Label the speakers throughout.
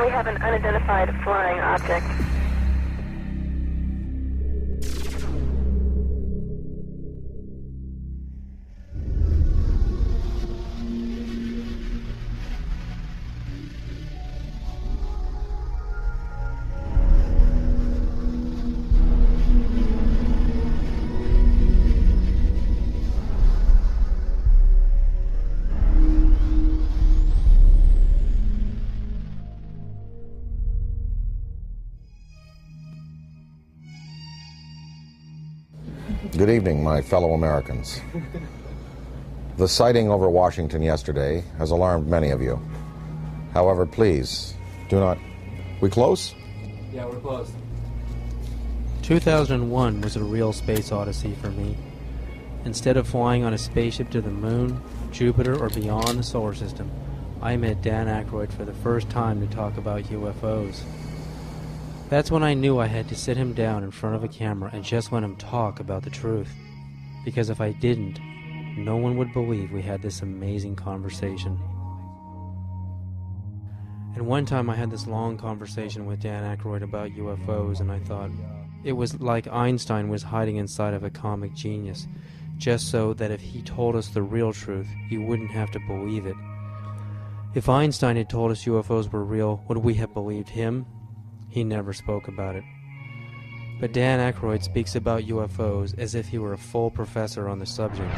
Speaker 1: We have an unidentified flying object.
Speaker 2: Good evening, my fellow Americans. The sighting over Washington yesterday has alarmed many of you. However, please, do not... We close?
Speaker 3: Yeah, we're close.
Speaker 4: 2001 was a real space odyssey for me. Instead of flying on a spaceship to the moon, Jupiter, or beyond the solar system, I met Dan Aykroyd for the first time to talk about UFOs. That's when I knew I had to sit him down in front of a camera and just let him talk about the truth. Because if I didn't, no one would believe we had this amazing conversation. And one time I had this long conversation with Dan Aykroyd about UFOs, and I thought it was like Einstein was hiding inside of a comic genius, just so that if he told us the real truth, you wouldn't have to believe it. If Einstein had told us UFOs were real, would we have believed him? He never spoke about it. But Dan Aykroyd speaks about UFOs as if he were a full professor on the subject.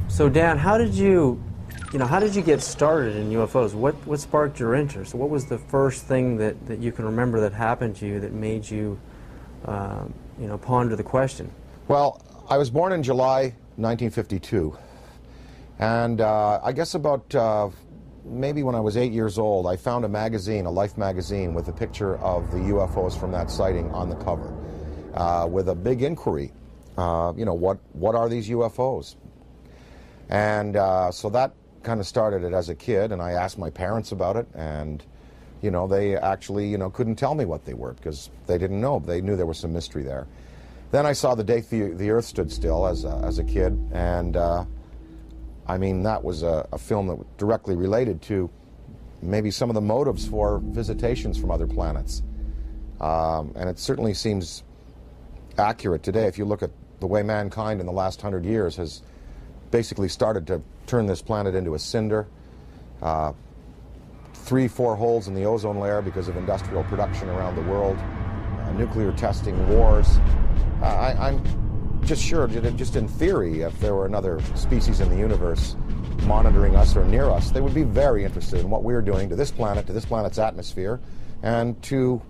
Speaker 4: So Dan, how did you get started in UFOs? What sparked your interest? What was the first thing that you can remember that happened to you that made you, ponder the question?
Speaker 2: Well, I was born in July 1952, and I guess about maybe when I was 8 years old, I found a magazine, a Life magazine, with a picture of the UFOs from that sighting on the cover, with a big inquiry. What are these UFOs? And so that kind of started it as a kid, and I asked my parents about it, and they actually couldn't tell me what they were because they didn't know. They knew there was some mystery there. Then I saw The Day the Earth Stood Still as a kid, and that was a film that directly related to maybe some of the motives for visitations from other planets. And it certainly seems accurate today if you look at the way mankind in the last 100 years has basically started to turn this planet into a cinder. 3-4 holes in the ozone layer because of industrial production around the world, nuclear testing, wars. I'm just sure, just in theory, if there were another species in the universe monitoring us or near us, they would be very interested in what we're doing to this planet, to this planet's atmosphere, and to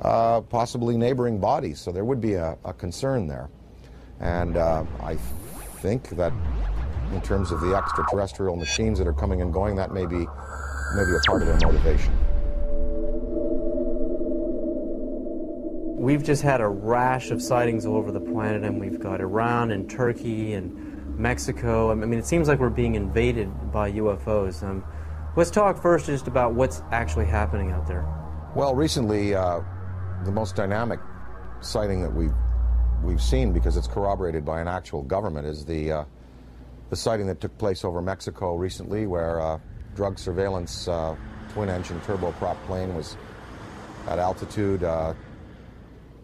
Speaker 2: possibly neighboring bodies. So there would be a concern there. And I think that in terms of the extraterrestrial machines that are coming and going, that may be a part of their motivation.
Speaker 4: We've just had a rash of sightings all over the planet, and we've got Iran and Turkey and Mexico. It seems like we're being invaded by UFOs. Let's talk first just about what's actually happening out there.
Speaker 2: Well, recently, the most dynamic sighting that we've seen, because it's corroborated by an actual government, is the sighting that took place over Mexico recently, where a drug surveillance twin-engine turboprop plane was at altitude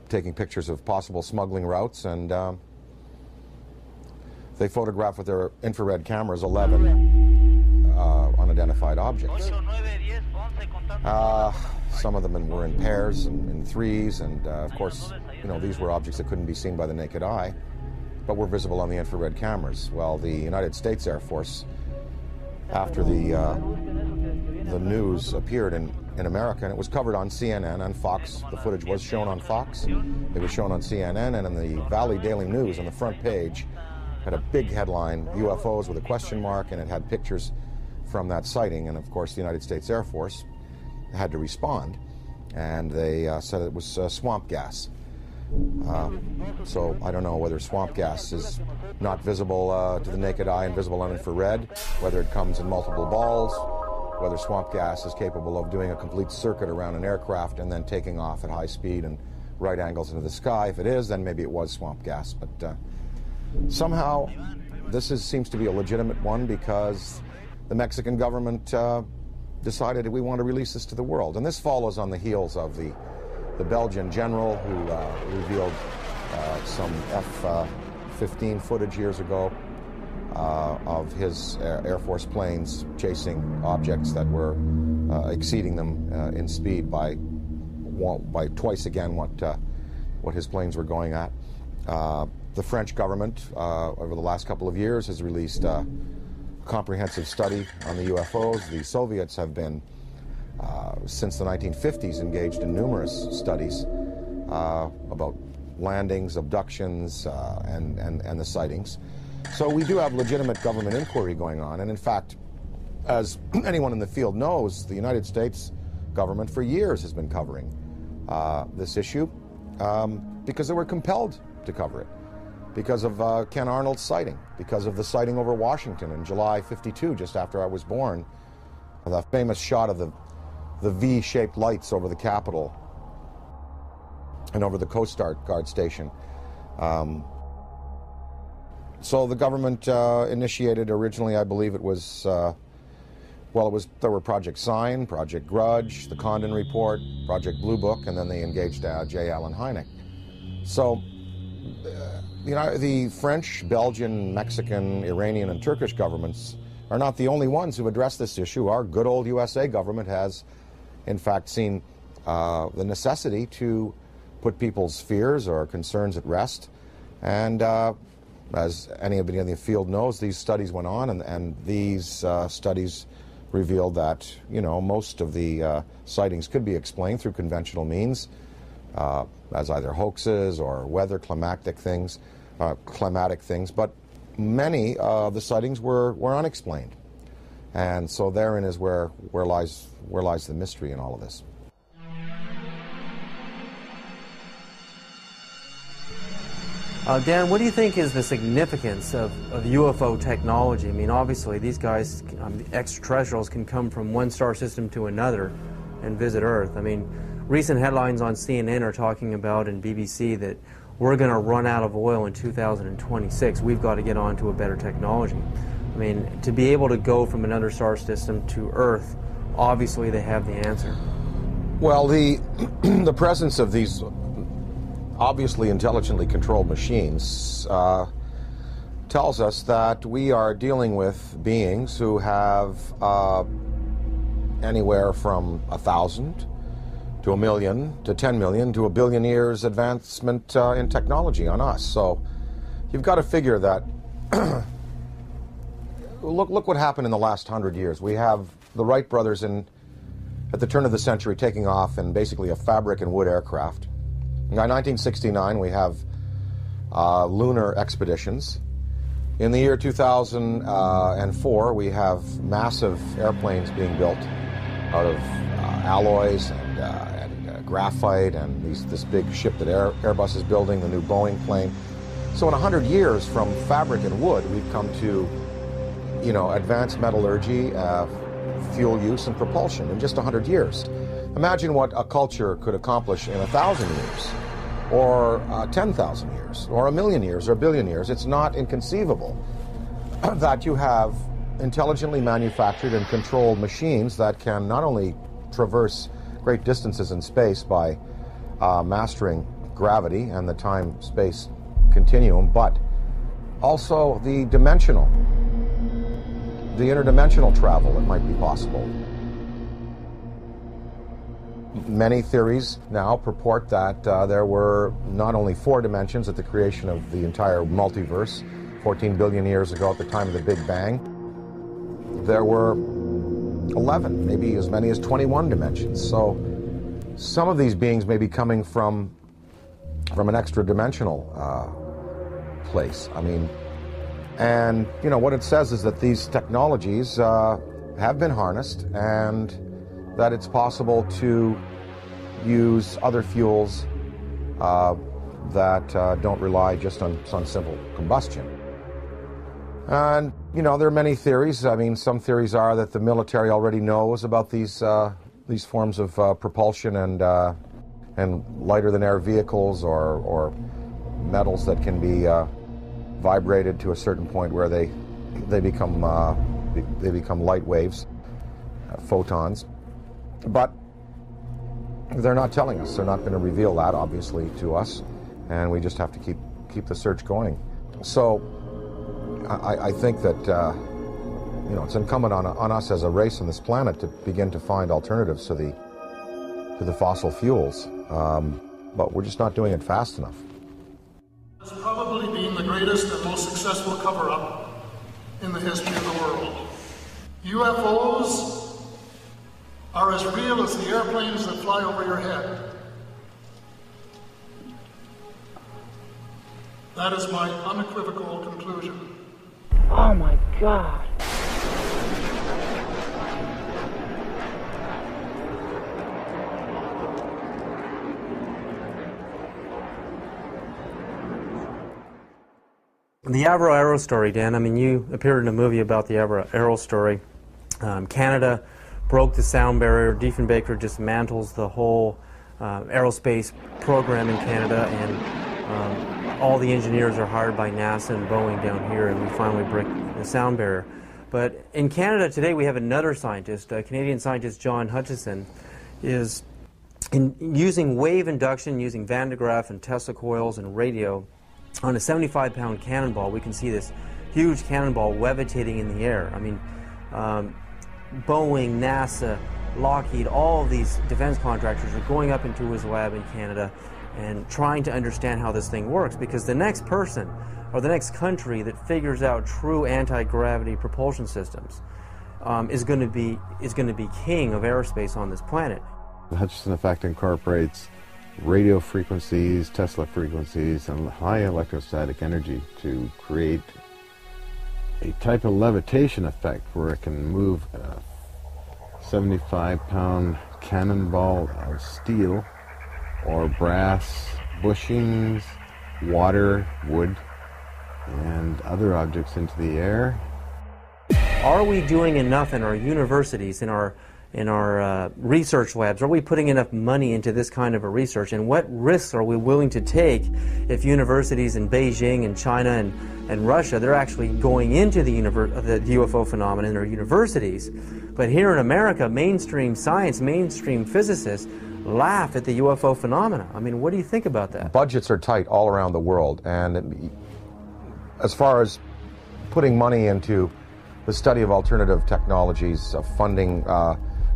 Speaker 2: taking pictures of possible smuggling routes, and they photographed with their infrared cameras 11 unidentified objects. Some of them were in pairs and in threes, and of course, these were objects that couldn't be seen by the naked eye, but were visible on the infrared cameras. Well, the United States Air Force, after the news appeared in America, and it was covered on CNN and Fox. The footage was shown on Fox. It was shown on CNN, and in the Valley Daily News on the front page had a big headline, UFOs with a question mark, and it had pictures from that sighting. And of course, the United States Air Force had to respond, and they said it was swamp gas. So I don't know whether swamp gas is not visible to the naked eye and visible on infrared, whether it comes in multiple balls, whether swamp gas is capable of doing a complete circuit around an aircraft and then taking off at high speed and right angles into the sky. If it is, then maybe it was swamp gas. But somehow this seems to be a legitimate one, because the Mexican government decided that we want to release this to the world. And this follows on the heels of the Belgian general who revealed some F-15 footage years ago of his Air Force planes chasing objects that were exceeding them in speed by twice again what his planes were going at. The French government, over the last couple of years, has released a comprehensive study on the UFOs. The Soviets have been, since the 1950s, engaged in numerous studies about landings, abductions, and the sightings. So we do have legitimate government inquiry going on, and in fact, as anyone in the field knows, the United States government for years has been covering this issue because they were compelled to cover it, because of Ken Arnold's sighting, because of the sighting over Washington in July '52, just after I was born, the famous shot of the V-shaped lights over the Capitol and over the Coast Guard station. So the government initiated originally, I believe it was, there were Project Sign, Project Grudge, the Condon Report, Project Blue Book, and then they engaged J. Allen Hynek. So the French, Belgian, Mexican, Iranian, and Turkish governments are not the only ones who've addressed this issue. Our good old USA government has, in fact, seen the necessity to put people's fears or concerns at rest. And as anybody in the field knows, these studies went on, and these studies revealed that, most of the sightings could be explained through conventional means, as either hoaxes or weather climatic things, but many of the sightings were unexplained. And so therein is where lies the mystery in all of this.
Speaker 4: Dan, what do you think is the significance of UFO technology? I mean, obviously, these guys, the extraterrestrials, can come from one star system to another and visit Earth. I mean, recent headlines on CNN are talking about, and BBC, that we're going to run out of oil in 2026. We've got to get on to a better technology. I mean, to be able to go from another star system to Earth, obviously they have the answer.
Speaker 2: Well, the presence of these obviously intelligently controlled machines tells us that we are dealing with beings who have anywhere from 1,000 to 1 million to 10 million to 1 billion years advancement in technology on us. So you've got to figure that look what happened in the last 100 years. We have the Wright brothers at the turn of the century taking off in basically a fabric and wood aircraft. By 1969, we have lunar expeditions. In the year 2004, we have massive airplanes being built out of alloys and graphite, and this big ship that Airbus is building, the new Boeing plane. So in 100 years, from fabric and wood, we've come to, advanced metallurgy, fuel use, and propulsion in just 100 years. Imagine what a culture could accomplish in 1,000 years, or 10,000 years, or 1 million years, or 1 billion years. It's not inconceivable that you have intelligently manufactured and controlled machines that can not only traverse great distances in space by mastering gravity and the time-space continuum, but also the interdimensional travel that might be possible. Many theories now purport that there were not only 4 dimensions at the creation of the entire multiverse 14 billion years ago at the time of the Big Bang. There were 11, maybe as many as 21 dimensions. So some of these beings may be coming from an extra-dimensional place. I mean, and what it says is that these technologies have been harnessed, and that it's possible to use other fuels that don't rely just on simple combustion. And, there are many theories. I mean, some theories are that the military already knows about these forms of propulsion and lighter-than-air vehicles or metals that can be vibrated to a certain point where they become they become light waves, photons. But they're not telling us. They're not going to reveal that, obviously, to us, and we just have to keep the search going. So I think that it's incumbent on us as a race on this planet to begin to find alternatives to the fossil fuels, but we're just not doing it fast enough.
Speaker 3: It's probably been the greatest and most successful cover-up in the history of the world. UFOs are as real as the airplanes that fly over your head. That is my unequivocal conclusion.
Speaker 1: Oh my God.
Speaker 4: The Avro Arrow story, Dan, I mean, you appeared in a movie about the Avro Arrow story. Canada broke the sound barrier. Diefenbaker dismantles the whole aerospace program in Canada, and all the engineers are hired by NASA and Boeing down here, and we finally break the sound barrier. But in Canada today, we have another scientist, Canadian scientist John Hutchison, is using wave induction, using Van de Graaff and Tesla coils and radio. On a 75-pound cannonball, we can see this huge cannonball levitating in the air. I mean, Boeing, NASA, Lockheed, all of these defense contractors are going up into his lab in Canada and trying to understand how this thing works, because the next person or the next country that figures out true anti-gravity propulsion systems is going to be king of aerospace on this planet.
Speaker 5: The Hutchison effect incorporates radio frequencies, Tesla frequencies, and high electrostatic energy to create a type of levitation effect where it can move a 75-pound cannonball of steel or brass bushings, water, wood, and other objects into the air.
Speaker 4: Are we doing enough in our universities, in our research labs? Are we putting enough money into this kind of a research? And what risks are we willing to take if universities in Beijing and China and Russia, they're actually going into the UFO phenomenon in their universities? But here in America, mainstream science, mainstream physicists laugh at the UFO phenomena. I mean, what do you think about that?
Speaker 2: Budgets are tight all around the world, and as far as putting money into the study of alternative technologies, funding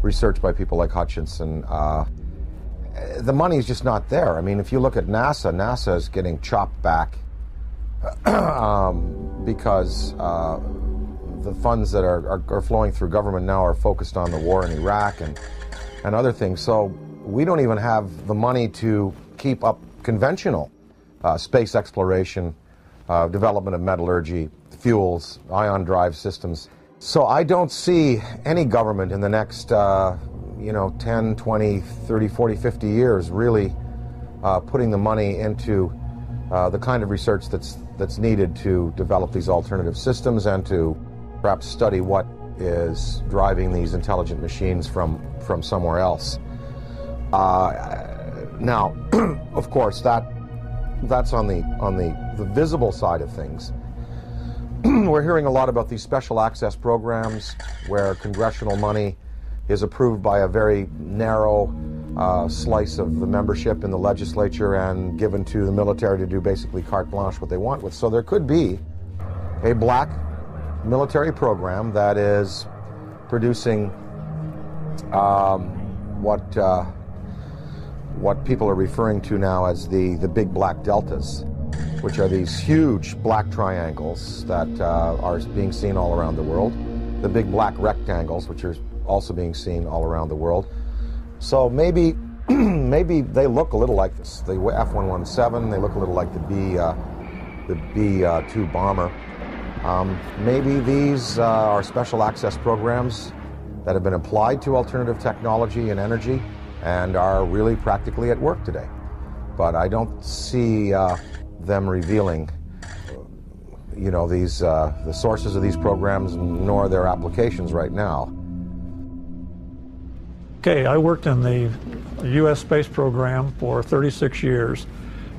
Speaker 2: research by people like Hutchison, the money is just not there. I mean, if you look at NASA, NASA is getting chopped back because the funds that are flowing through government now are focused on the war in Iraq and other things. So we don't even have the money to keep up conventional space exploration, development of metallurgy, fuels, ion drive systems. So I don't see any government in the next 10, 20, 30, 40, 50 years really putting the money into the kind of research that's needed to develop these alternative systems and to perhaps study what is driving these intelligent machines from somewhere else. Now, of course, that's on the visible side of things. We're hearing a lot about these special access programs where congressional money is approved by a very narrow slice of the membership in the legislature and given to the military to do basically carte blanche what they want with. So there could be a black military program that is producing what people are referring to now as the big black deltas, which are these huge black triangles that are being seen all around the world, the big black rectangles, which are also being seen all around the world. So maybe they look a little like this. The F-117, they look a little like the B-2 bomber. Maybe these are special access programs that have been applied to alternative technology and energy and are really practically at work today. But I don't see them revealing, the sources of these programs, nor their applications right now.
Speaker 6: Okay, I worked in the U.S. space program for 36 years,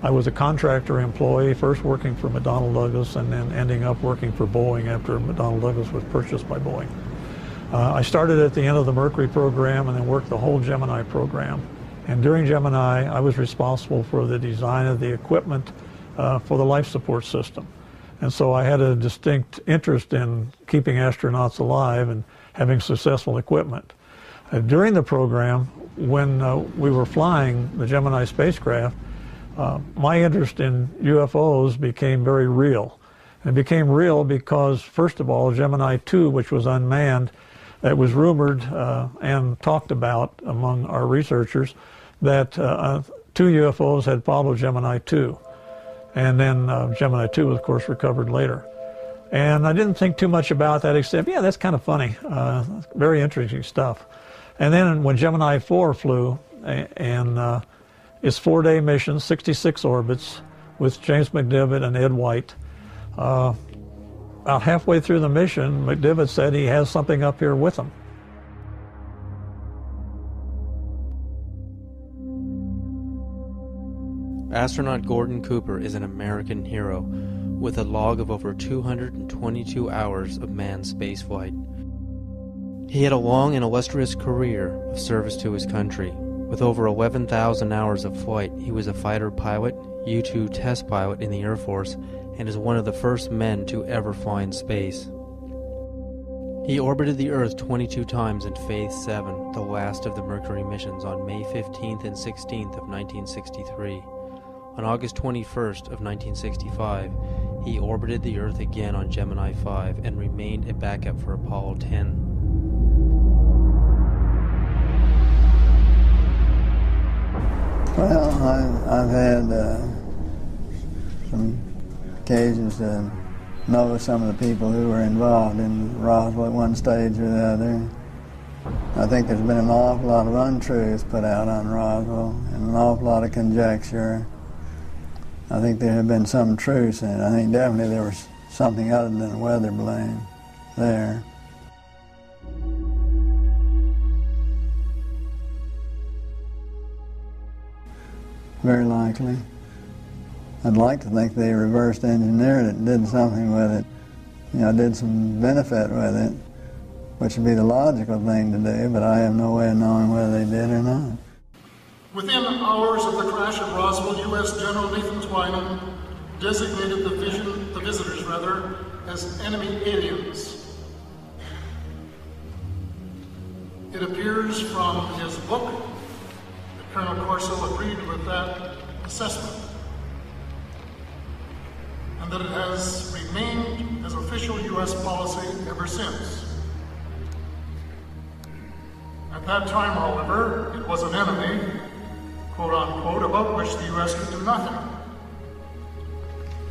Speaker 6: I was a contractor employee, first working for McDonnell Douglas and then ending up working for Boeing after McDonnell Douglas was purchased by Boeing. I started at the end of the Mercury program and then worked the whole Gemini program. And during Gemini, I was responsible for the design of the equipment for the life support system. And so I had a distinct interest in keeping astronauts alive and having successful equipment. During the program, when we were flying the Gemini spacecraft, my interest in UFOs became very real. It became real because, first of all, Gemini 2, which was unmanned, it was rumored and talked about among our researchers that 2 UFOs had followed Gemini 2. And then Gemini 2 was, of course, recovered later. And I didn't think too much about that except, yeah, that's kind of funny. Very interesting stuff. And then when Gemini 4 flew, and its 4-day mission, 66 orbits, with James McDivitt and Ed White, about halfway through the mission, McDivitt said he has something up here with him.
Speaker 4: Astronaut Gordon Cooper is an American hero with a log of over 222 hours of manned spaceflight. He had a long and illustrious career of service to his country. With over 11,000 hours of flight, he was a fighter pilot, U-2 test pilot in the Air Force, and is one of the first men to ever fly in space. He orbited the Earth 22 times in Faith 7, the last of the Mercury missions, on May 15th and 16th of 1963. On August 21st of 1965, he orbited the Earth again on Gemini 5 and remained a backup for Apollo 10.
Speaker 7: Well, I've had some occasions to know some of the people who were involved in Roswell at one stage or the other. I think there's been an awful lot of untruths put out on Roswell and an awful lot of conjecture. I think there have been some truths in it. I think definitely there was something other than weather balloon there. Very likely. I'd like to think they reversed engineered it and did something with it. You know, did some benefit with it, which would be the logical thing to do, but I have no way of knowing whether they did or not.
Speaker 3: Within hours of the crash at Roswell, U.S. General Nathan Twyman designated the visitors as enemy aliens. It appears from his book that Colonel Corso agreed with that assessment, and that it has remained as official U.S. policy ever since. At that time, however, it was an enemy, quote unquote, about which the U.S. could do nothing,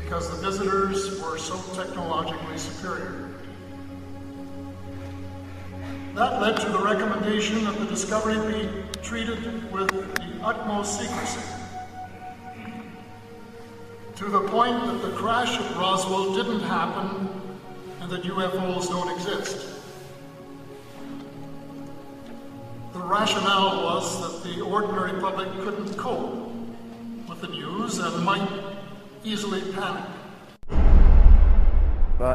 Speaker 3: because the visitors were so technologically superior. That led to the recommendation that the discovery be treated with the utmost secrecy, to the point that the crash at Roswell didn't happen and that UFOs don't exist. The rationale was that the ordinary public couldn't cope with the news and might easily panic.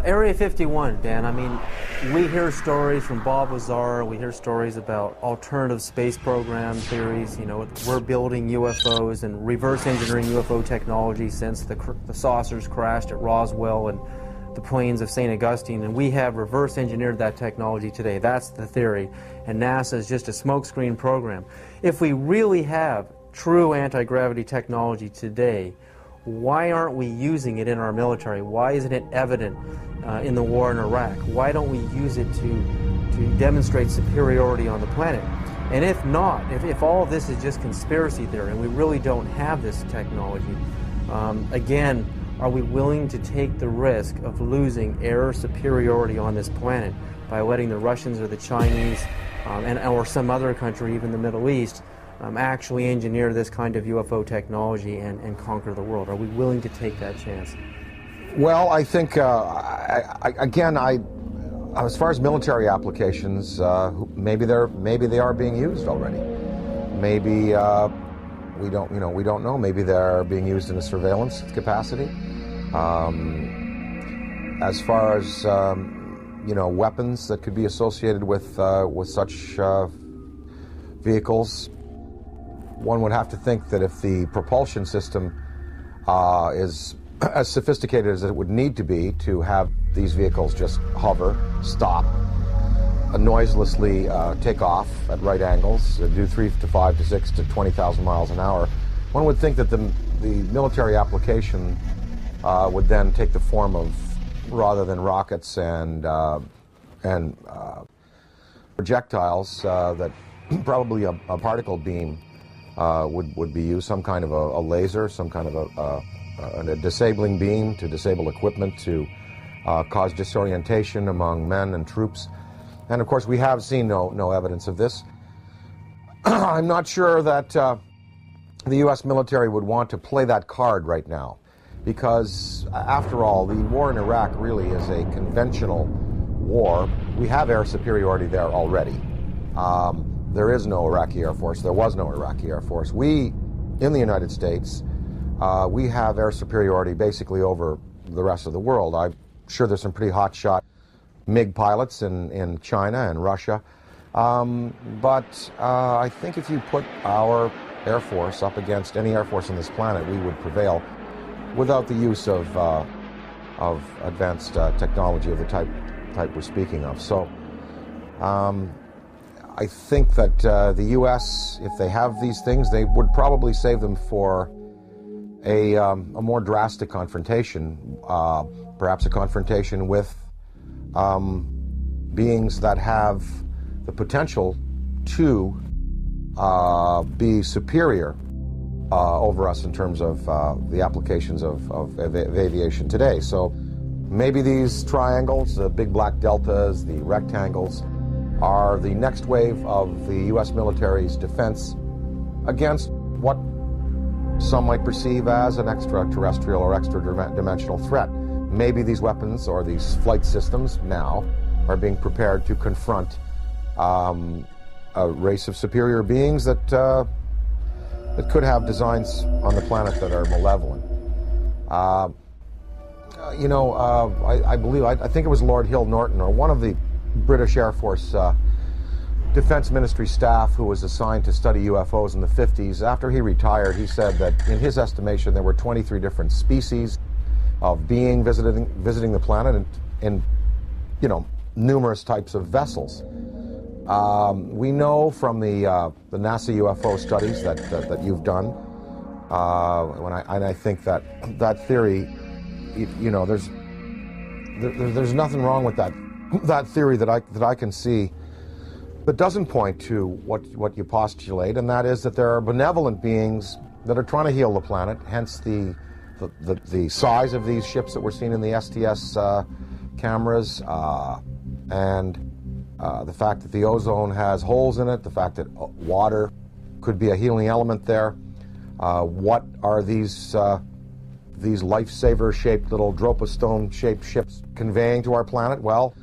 Speaker 4: Area 51, Dan, I mean, we hear stories from Bob Lazar, we hear stories about alternative space program theories, you know, we're building UFOs and reverse engineering UFO technology since the saucers crashed at Roswell and the plains of St. Augustine, and we have reverse engineered that technology today. That's the theory, and NASA is just a smokescreen program. If we really have true anti-gravity technology today, why aren't we using it in our military? Why isn't it evident in the war in Iraq? Why don't we use it to demonstrate superiority on the planet? And if not, if all of this is just conspiracy theory and we really don't have this technology, again, are we willing to take the risk of losing air superiority on this planet by letting the Russians or the Chinese or some other country, even the Middle East, actually engineer this kind of UFO technology and conquer the world? Are we willing to take that chance?
Speaker 2: Well, I think, as far as military applications, maybe they are being used already. Maybe We don't know. Maybe they're being used in a surveillance capacity. As far as weapons that could be associated with such vehicles, one would have to think that if the propulsion system is as sophisticated as it would need to be to have these vehicles just hover, stop, noiselessly take off at right angles, do 3 to 5 to 6 to 20,000 miles an hour, one would think that the military application would then take the form of, rather than rockets and projectiles, that probably a particle beam would be used, some kind of a laser, some kind of a disabling beam to disable equipment, to cause disorientation among men and troops. And of course, we have seen no evidence of this. I'm not sure that the U.S. military would want to play that card right now, because after all, the war in Iraq really is a conventional war. We have air superiority there already. There is no Iraqi Air Force. There was no Iraqi Air Force. We, in the United States, we have air superiority basically over the rest of the world. I'm sure there's some pretty hotshot MiG pilots in China and Russia. But I think if you put our Air Force up against any Air Force on this planet, we would prevail without the use of advanced technology of the type we're speaking of. So I think that the U.S., if they have these things, they would probably save them for a more drastic confrontation, perhaps a confrontation with beings that have the potential to be superior over us in terms of the applications of aviation today. So maybe these triangles, the big black deltas, the rectangles, are the next wave of the U.S. military's defense against what some might perceive as an extraterrestrial or extra-dimensional threat. Maybe these weapons or these flight systems now are being prepared to confront a race of superior beings that could have designs on the planet that are malevolent. I think it was Lord Hill Norton, or one of the British Air Force Defense Ministry staff who was assigned to study UFOs in the 50s. After he retired, he said that in his estimation there were 23 different species of being visiting the planet in numerous types of vessels. We know from the NASA UFO studies that you've done, and I think that theory, there's nothing wrong with that theory that I can see that doesn't point to what you postulate, and that is that there are benevolent beings that are trying to heal the planet, hence the size of these ships that we're seeing in the STS cameras, and the fact that the ozone has holes in it, the fact that water could be a healing element there. What are these lifesaver-shaped little Dropostone-shaped ships conveying to our planet? Well,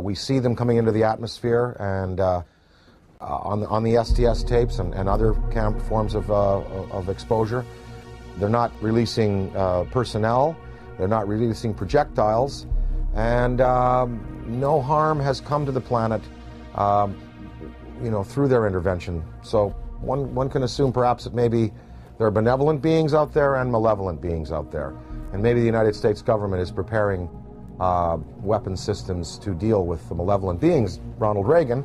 Speaker 2: we see them coming into the atmosphere, and on the STS tapes and other forms of exposure, they're not releasing personnel, they're not releasing projectiles, and no harm has come to the planet, through their intervention. So one can assume perhaps that maybe there are benevolent beings out there and malevolent beings out there, and maybe the United States government is preparing weapon systems to deal with the malevolent beings. Ronald Reagan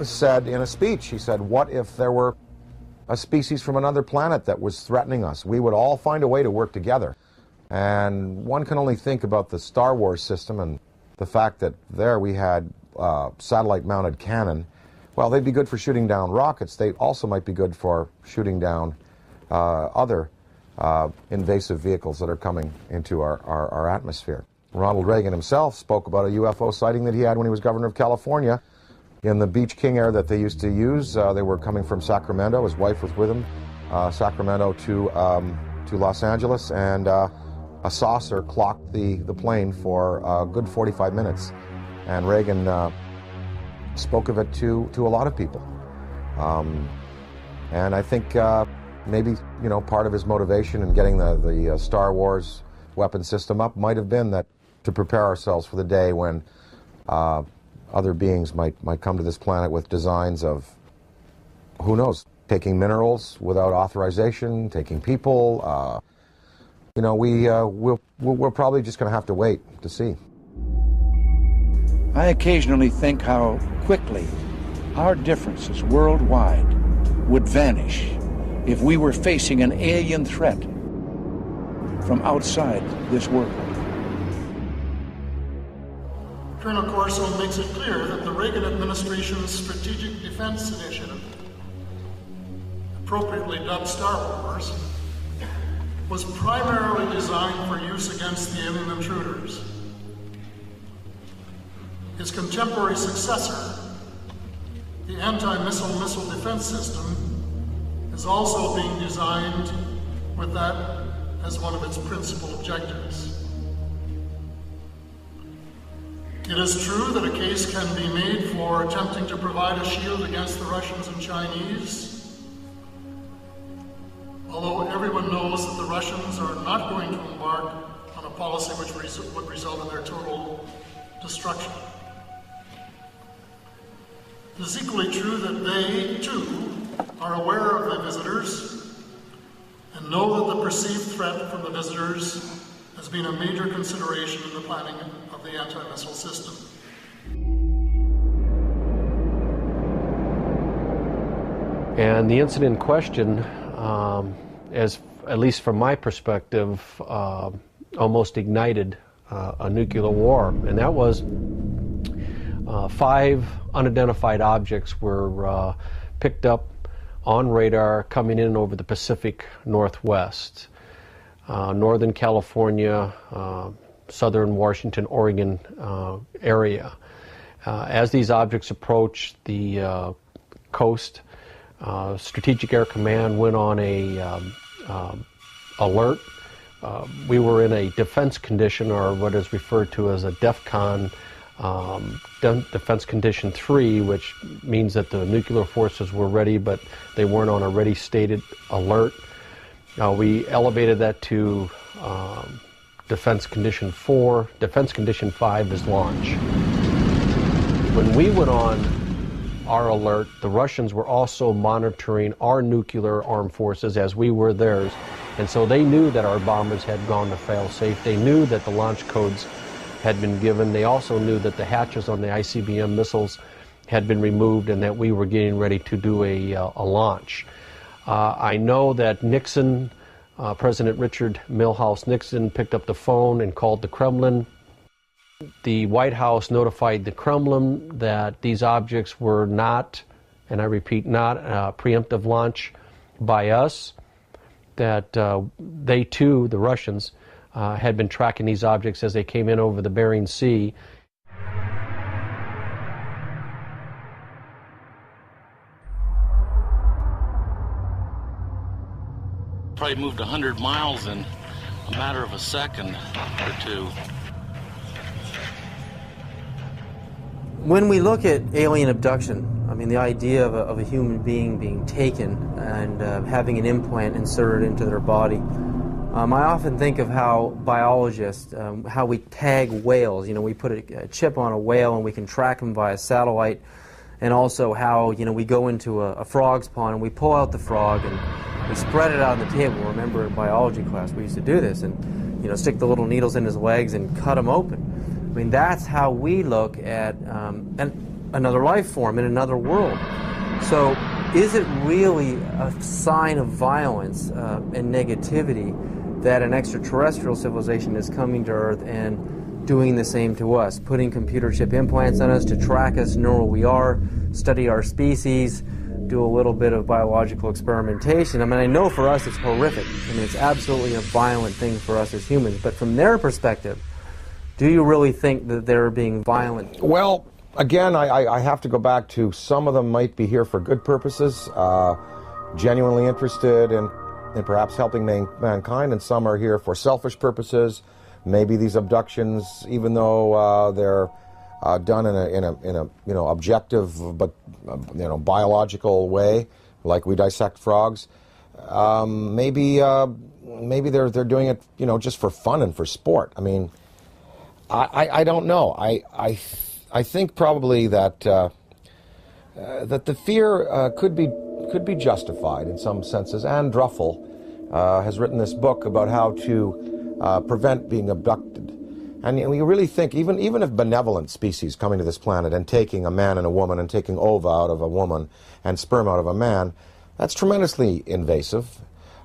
Speaker 2: said in a speech, he said, what if there were a species from another planet that was threatening us? We would all find a way to work together. And one can only think about the Star Wars system and the fact that there we had satellite-mounted cannon. Well, they'd be good for shooting down rockets. They also might be good for shooting down other invasive vehicles that are coming into our atmosphere. Ronald Reagan himself spoke about a UFO sighting that he had when he was governor of California in the Beach King Air that they used to use. They were coming from Sacramento. His wife was with him, Sacramento to Los Angeles, and a saucer clocked the plane for a good 45 minutes. And Reagan spoke of it to a lot of people. And I think maybe, you know, part of his motivation in getting the Star Wars weapon system up might have been that to prepare ourselves for the day when other beings might come to this planet with designs of, who knows, taking minerals without authorization, taking people. You know, we're probably just going to have to wait to see.
Speaker 8: I occasionally think how quickly our differences worldwide would vanish if we were facing an alien threat from outside this world.
Speaker 3: Colonel Corso makes it clear that the Reagan administration's Strategic Defense Initiative, appropriately dubbed Star Wars, was primarily designed for use against the alien intruders. His contemporary successor, the anti-missile defense system, is also being designed with that as one of its principal objectives. It is true that a case can be made for attempting to provide a shield against the Russians and Chinese, although everyone knows that the Russians are not going to embark on a policy which would result in their total destruction. It is equally true that they, too, are aware of the visitors and know that the perceived threat from the visitors has been a major consideration in the planning of the anti-missile system.
Speaker 9: And the incident in question, as at least from my perspective, almost ignited a nuclear war, and that was 5 unidentified objects were picked up on radar coming in over the Pacific Northwest. Northern California, southern Washington, Oregon area. As these objects approached the coast, Strategic Air Command went on a alert. We were in a defense condition, or what is referred to as a DEFCON, Defense Condition 3, which means that the nuclear forces were ready, but they weren't on a ready stated alert. We elevated that to Defense Condition 4. Defense Condition 5 is launch. When we went on our alert, the Russians were also monitoring our nuclear armed forces as we were theirs. And so they knew that our bombers had gone to fail-safe. They knew that the launch codes had been given. They also knew that the hatches on the ICBM missiles had been removed and that we were getting ready to do a launch. I know that Nixon, President Richard Milhouse Nixon, picked up the phone and called the Kremlin. The White House notified the Kremlin that these objects were not, and I repeat, not a preemptive launch by us, that they too, the Russians, had been tracking these objects as they came in over the Bering Sea.
Speaker 10: Probably moved 100 miles in a matter of a second or two.
Speaker 4: When we look at alien abduction, I mean, the idea of a human being being taken and having an implant inserted into their body, I often think of how biologists, how we tag whales. You know, we put a chip on a whale and we can track them via satellite, and also how, you know, we go into a frog's pond and we pull out the frog and we spread it out on the table. Remember in biology class we used to do this, and, you know, stick the little needles in his legs and cut him open. I mean, that's how we look at another life form in another world. So is it really a sign of violence and negativity that an extraterrestrial civilization is coming to Earth and doing the same to us, putting computer chip implants on us to track us, know where we are, study our species, do a little bit of biological experimentation? I mean, I know for us it's horrific. I mean, it's absolutely a violent thing for us as humans. But from their perspective, do you really think that they're being violent?
Speaker 2: Well, again, I have to go back to some of them might be here for good purposes, genuinely interested in perhaps helping mankind, and some are here for selfish purposes. Maybe these abductions, even though they're done in a objective but biological way, like we dissect frogs. Maybe they're doing it, you know, just for fun and for sport. I mean, I don't know. I think probably that that the fear could be justified in some senses. Anne Druffel has written this book about how to prevent being abducted. And we really think, even if benevolent species coming to this planet and taking a man and a woman and taking ova out of a woman and sperm out of a man, that's tremendously invasive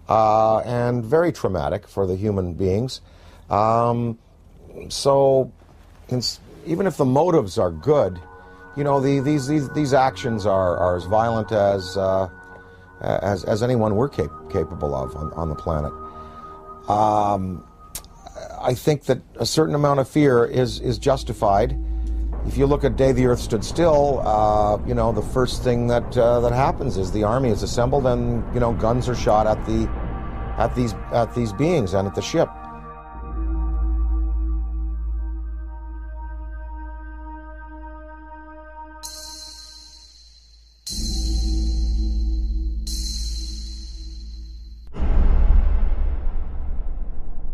Speaker 2: and very traumatic for the human beings. So even if the motives are good, you know, these actions are as violent as anyone we're capable of on the planet. I think that a certain amount of fear is justified. If you look at Day the Earth Stood Still, you know, the first thing that happens is the army is assembled and, you know, guns are shot at these beings and at the ship.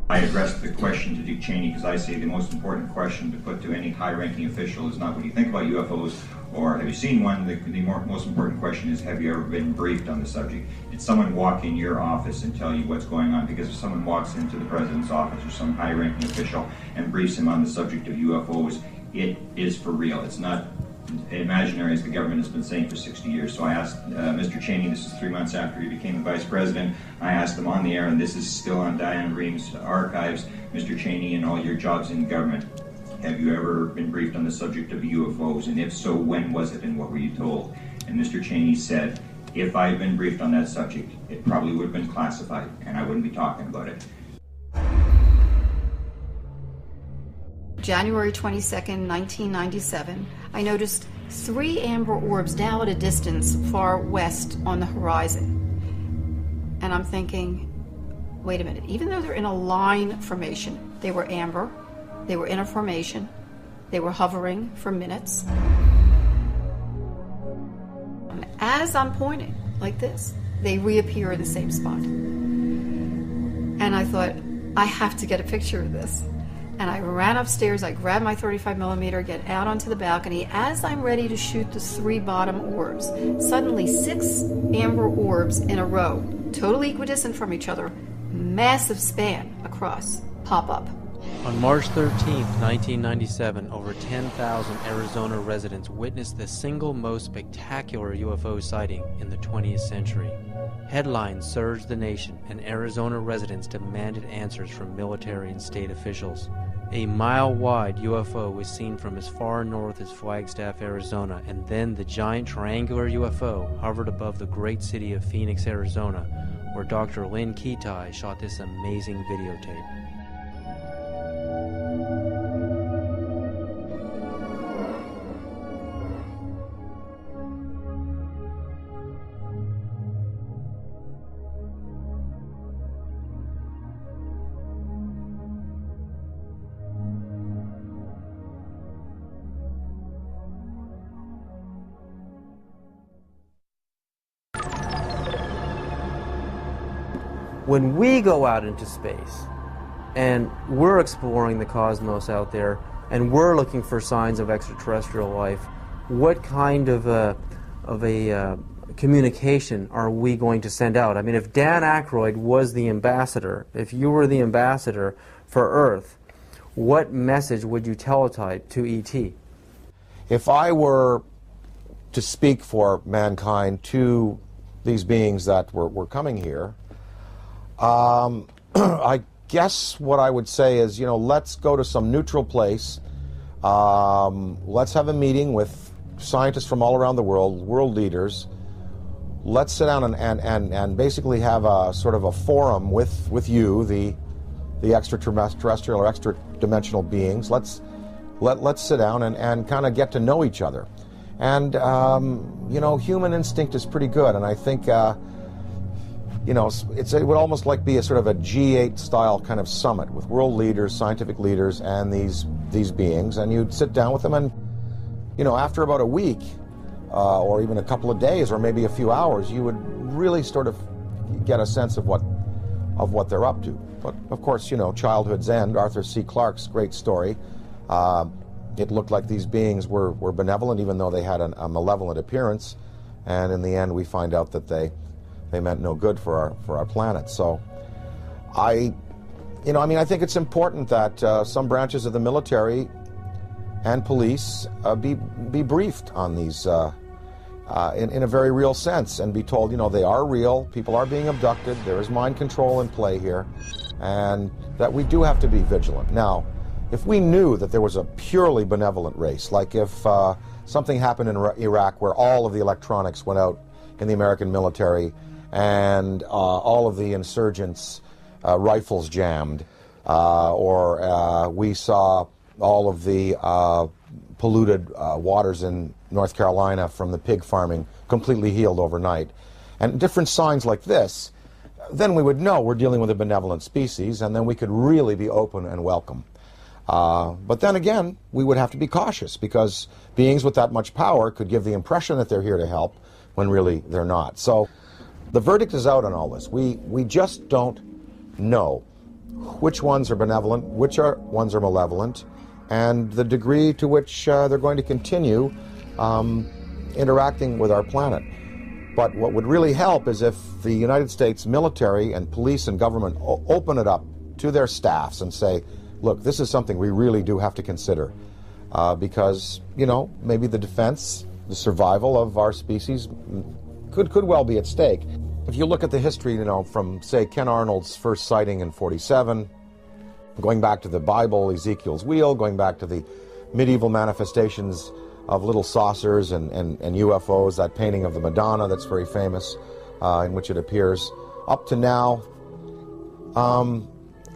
Speaker 11: I addressed the question to Dick Cheney because I say the most important question to put to any high-ranking official is not what do you think about UFOs or have you seen one. The most important question is, have you ever been briefed on the subject? Did someone walk in your office and tell you what's going on? Because if someone walks into the president's office or some high-ranking official and briefs him on the subject of UFOs, it is for real. It's not imaginary, as the government has been saying for 60 years. So I asked Mr. Cheney, this is 3 months after he became the vice president, I asked him on the air, and this is still on Diane Ream's archives, Mr. Cheney, in all your jobs in government, have you ever been briefed on the subject of UFOs? And if so, when was it and what were you told? And Mr. Cheney said, if I had been briefed on that subject, it probably would have been classified and I wouldn't be talking about it.
Speaker 12: January 22nd, 1997, I noticed 3 amber orbs now at a distance far west on the horizon. And I'm thinking, wait a minute, even though they're in a line formation, they were amber, they were in a formation, they were hovering for minutes. And as I'm pointing like this, they reappear in the same spot. And I thought, I have to get a picture of this. And I ran upstairs, I grabbed my 35mm, get out onto the balcony. As I'm ready to shoot the 3 bottom orbs, suddenly 6 amber orbs in a row, totally equidistant from each other, massive span across, pop up.
Speaker 4: On March 13, 1997, over 10,000 Arizona residents witnessed the single most spectacular UFO sighting in the 20th century. Headlines surged the nation, and Arizona residents demanded answers from military and state officials. A mile-wide UFO was seen from as far north as Flagstaff, Arizona, and then the giant triangular UFO hovered above the great city of Phoenix, Arizona, where Dr. Lynn Ketai shot this amazing videotape. When we go out into space and we're exploring the cosmos out there and we're looking for signs of extraterrestrial life, what kind of a communication are we going to send out? I mean, if Dan Aykroyd was the ambassador, if you were the ambassador for Earth, what message would you teletype to ET?
Speaker 2: If I were to speak for mankind to these beings that were coming here, I guess what I would say is, you know, let's go to some neutral place. Let's have a meeting with scientists from all around the world leaders. Let's sit down and basically have a sort of a forum with you, the extraterrestrial or extra-dimensional beings. Let's sit down and kind of get to know each other. And, you know, human instinct is pretty good, and I think you know, it would almost like be a sort of a G8 style kind of summit with world leaders, scientific leaders, and these beings, and you'd sit down with them, and you know, after about a week, or even a couple of days, or maybe a few hours, you would really sort of get a sense of what they're up to. But of course, you know, childhood's end, Arthur C. Clarke's great story. It looked like these beings were benevolent, even though they had a malevolent appearance. And in the end, we find out that they meant no good for our planet. So, I think it's important that some branches of the military and police be briefed on these in a very real sense, and be told, you know, they are real, people are being abducted, there is mind control in play here, and that we do have to be vigilant. Now, if we knew that there was a purely benevolent race, like if something happened in Iraq where all of the electronics went out in the American military and all of the insurgents' rifles jammed, or we saw all of the polluted waters in North Carolina from the pig farming completely healed overnight, and different signs like this, then we would know we're dealing with a benevolent species, and then we could really be open and welcome. But then again, we would have to be cautious, because beings with that much power could give the impression that they're here to help when really they're not. So the verdict is out on all this. We just don't know which ones are benevolent, which ones are malevolent, and the degree to which they're going to continue interacting with our planet. But what would really help is if the United States military and police and government open it up to their staffs and say, look, this is something we really do have to consider, because, you know, maybe the defense, the survival of our species could well be at stake. If you look at the history, you know, from, say, Ken Arnold's first sighting in '47, going back to the Bible, Ezekiel's wheel, going back to the medieval manifestations of little saucers and UFOs, that painting of the Madonna that's very famous, in which it appears, up to now,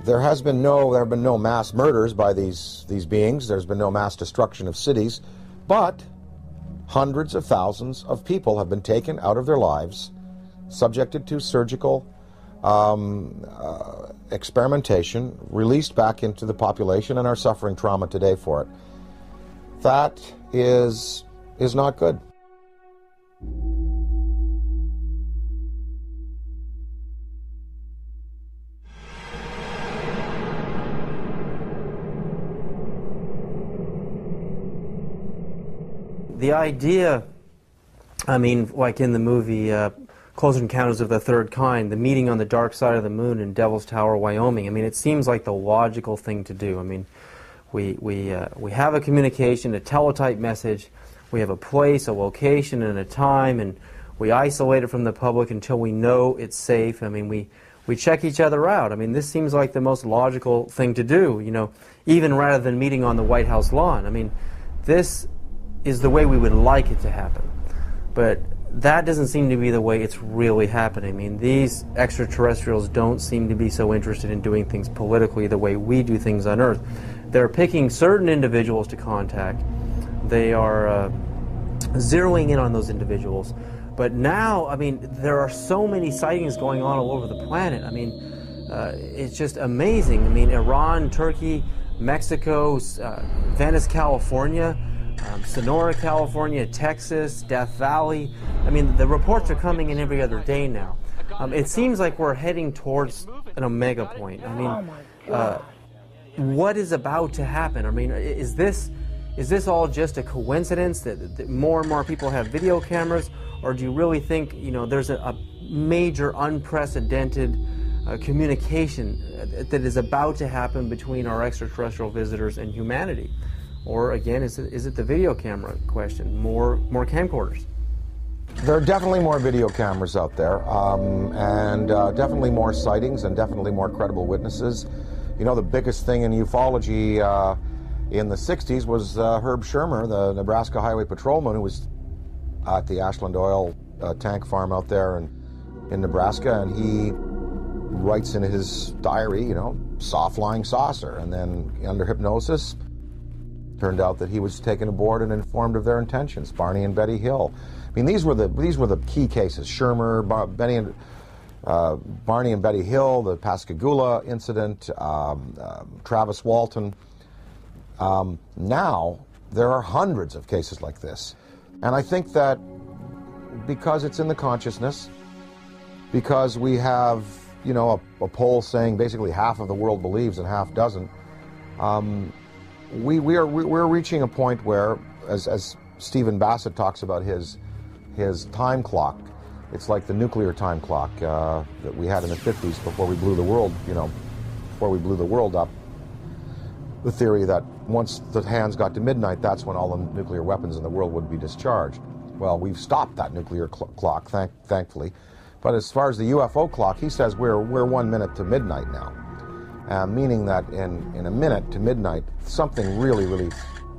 Speaker 2: there have been no mass murders by these beings. There's been no mass destruction of cities, but hundreds of thousands of people have been taken out of their lives, subjected to surgical experimentation, released back into the population, and are suffering trauma today for it. That is not good.
Speaker 4: The idea, I mean, like in the movie Close Encounters of the Third Kind, the meeting on the dark side of the moon in Devil's Tower, Wyoming, I mean, it seems like the logical thing to do. I mean, we have a communication, a teletype message, we have a place, a location, and a time, and we isolate it from the public until we know it's safe. I mean, we check each other out. I mean, this seems like the most logical thing to do, you know, even rather than meeting on the White House lawn. I mean, this is the way we would like it to happen. But that doesn't seem to be the way it's really happening. I mean, these extraterrestrials don't seem to be so interested in doing things politically the way we do things on Earth. They're picking certain individuals to contact. They are zeroing in on those individuals. But now, I mean, there are so many sightings going on all over the planet. I mean, it's just amazing. I mean, Iran, Turkey, Mexico, Venice, California, Sonora, California, Texas, Death Valley. I mean, the reports are coming in every other day now. It seems like we're heading towards an omega point. I mean, what is about to happen? I mean, is this all just a coincidence that more and more people have video cameras, or do you really think, you know, there's a major unprecedented communication that is about to happen between our extraterrestrial visitors and humanity? Or again, is it the video camera question? More camcorders?
Speaker 2: There are definitely more video cameras out there, and definitely more sightings, and definitely more credible witnesses. You know, the biggest thing in ufology in the 60s was Herb Shermer, the Nebraska Highway Patrolman, who was at the Ashland Oil tank farm out there in Nebraska, and he writes in his diary, you know, saw flying saucer, and then under hypnosis, turned out that he was taken aboard and informed of their intentions. Barney and Betty Hill. I mean, these were the key cases. Shermer, Barney and Betty Hill, the Pascagoula incident, Travis Walton. Now there are hundreds of cases like this, And I think that because it's in the consciousness, because we have, you know, a poll saying basically half of the world believes and half doesn't, we're reaching a point where, as Stephen Bassett talks about his time clock, it's like the nuclear time clock that we had in the 50s before we blew the world, you know, before we blew the world up. The theory that once the hands got to midnight, that's when all the nuclear weapons in the world would be discharged. Well, we've stopped that nuclear clock, thankfully. But as far as the UFO clock, he says we're 1 minute to midnight now, meaning that in a minute to midnight, something really, really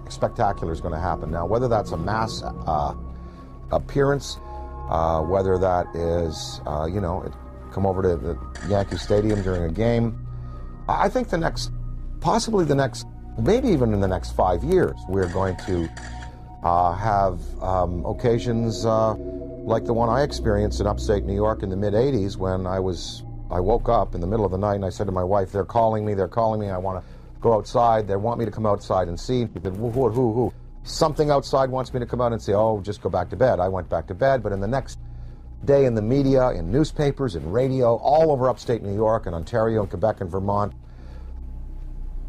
Speaker 2: spectacular is going to happen. Now, whether that's a mass appearance, whether that is, you know, come over to the Yankee Stadium during a game, I think possibly the next, maybe even in the next 5 years, we're going to have occasions like the one I experienced in upstate New York in the mid-'80s when I woke up in the middle of the night and I said to my wife, they're calling me, I want to go outside, they want me to come outside and see. She said, who? Something outside wants me to come out and say, oh, just go back to bed. I went back to bed, but in the next day in the media, in newspapers, in radio, all over upstate New York and Ontario and Quebec and Vermont,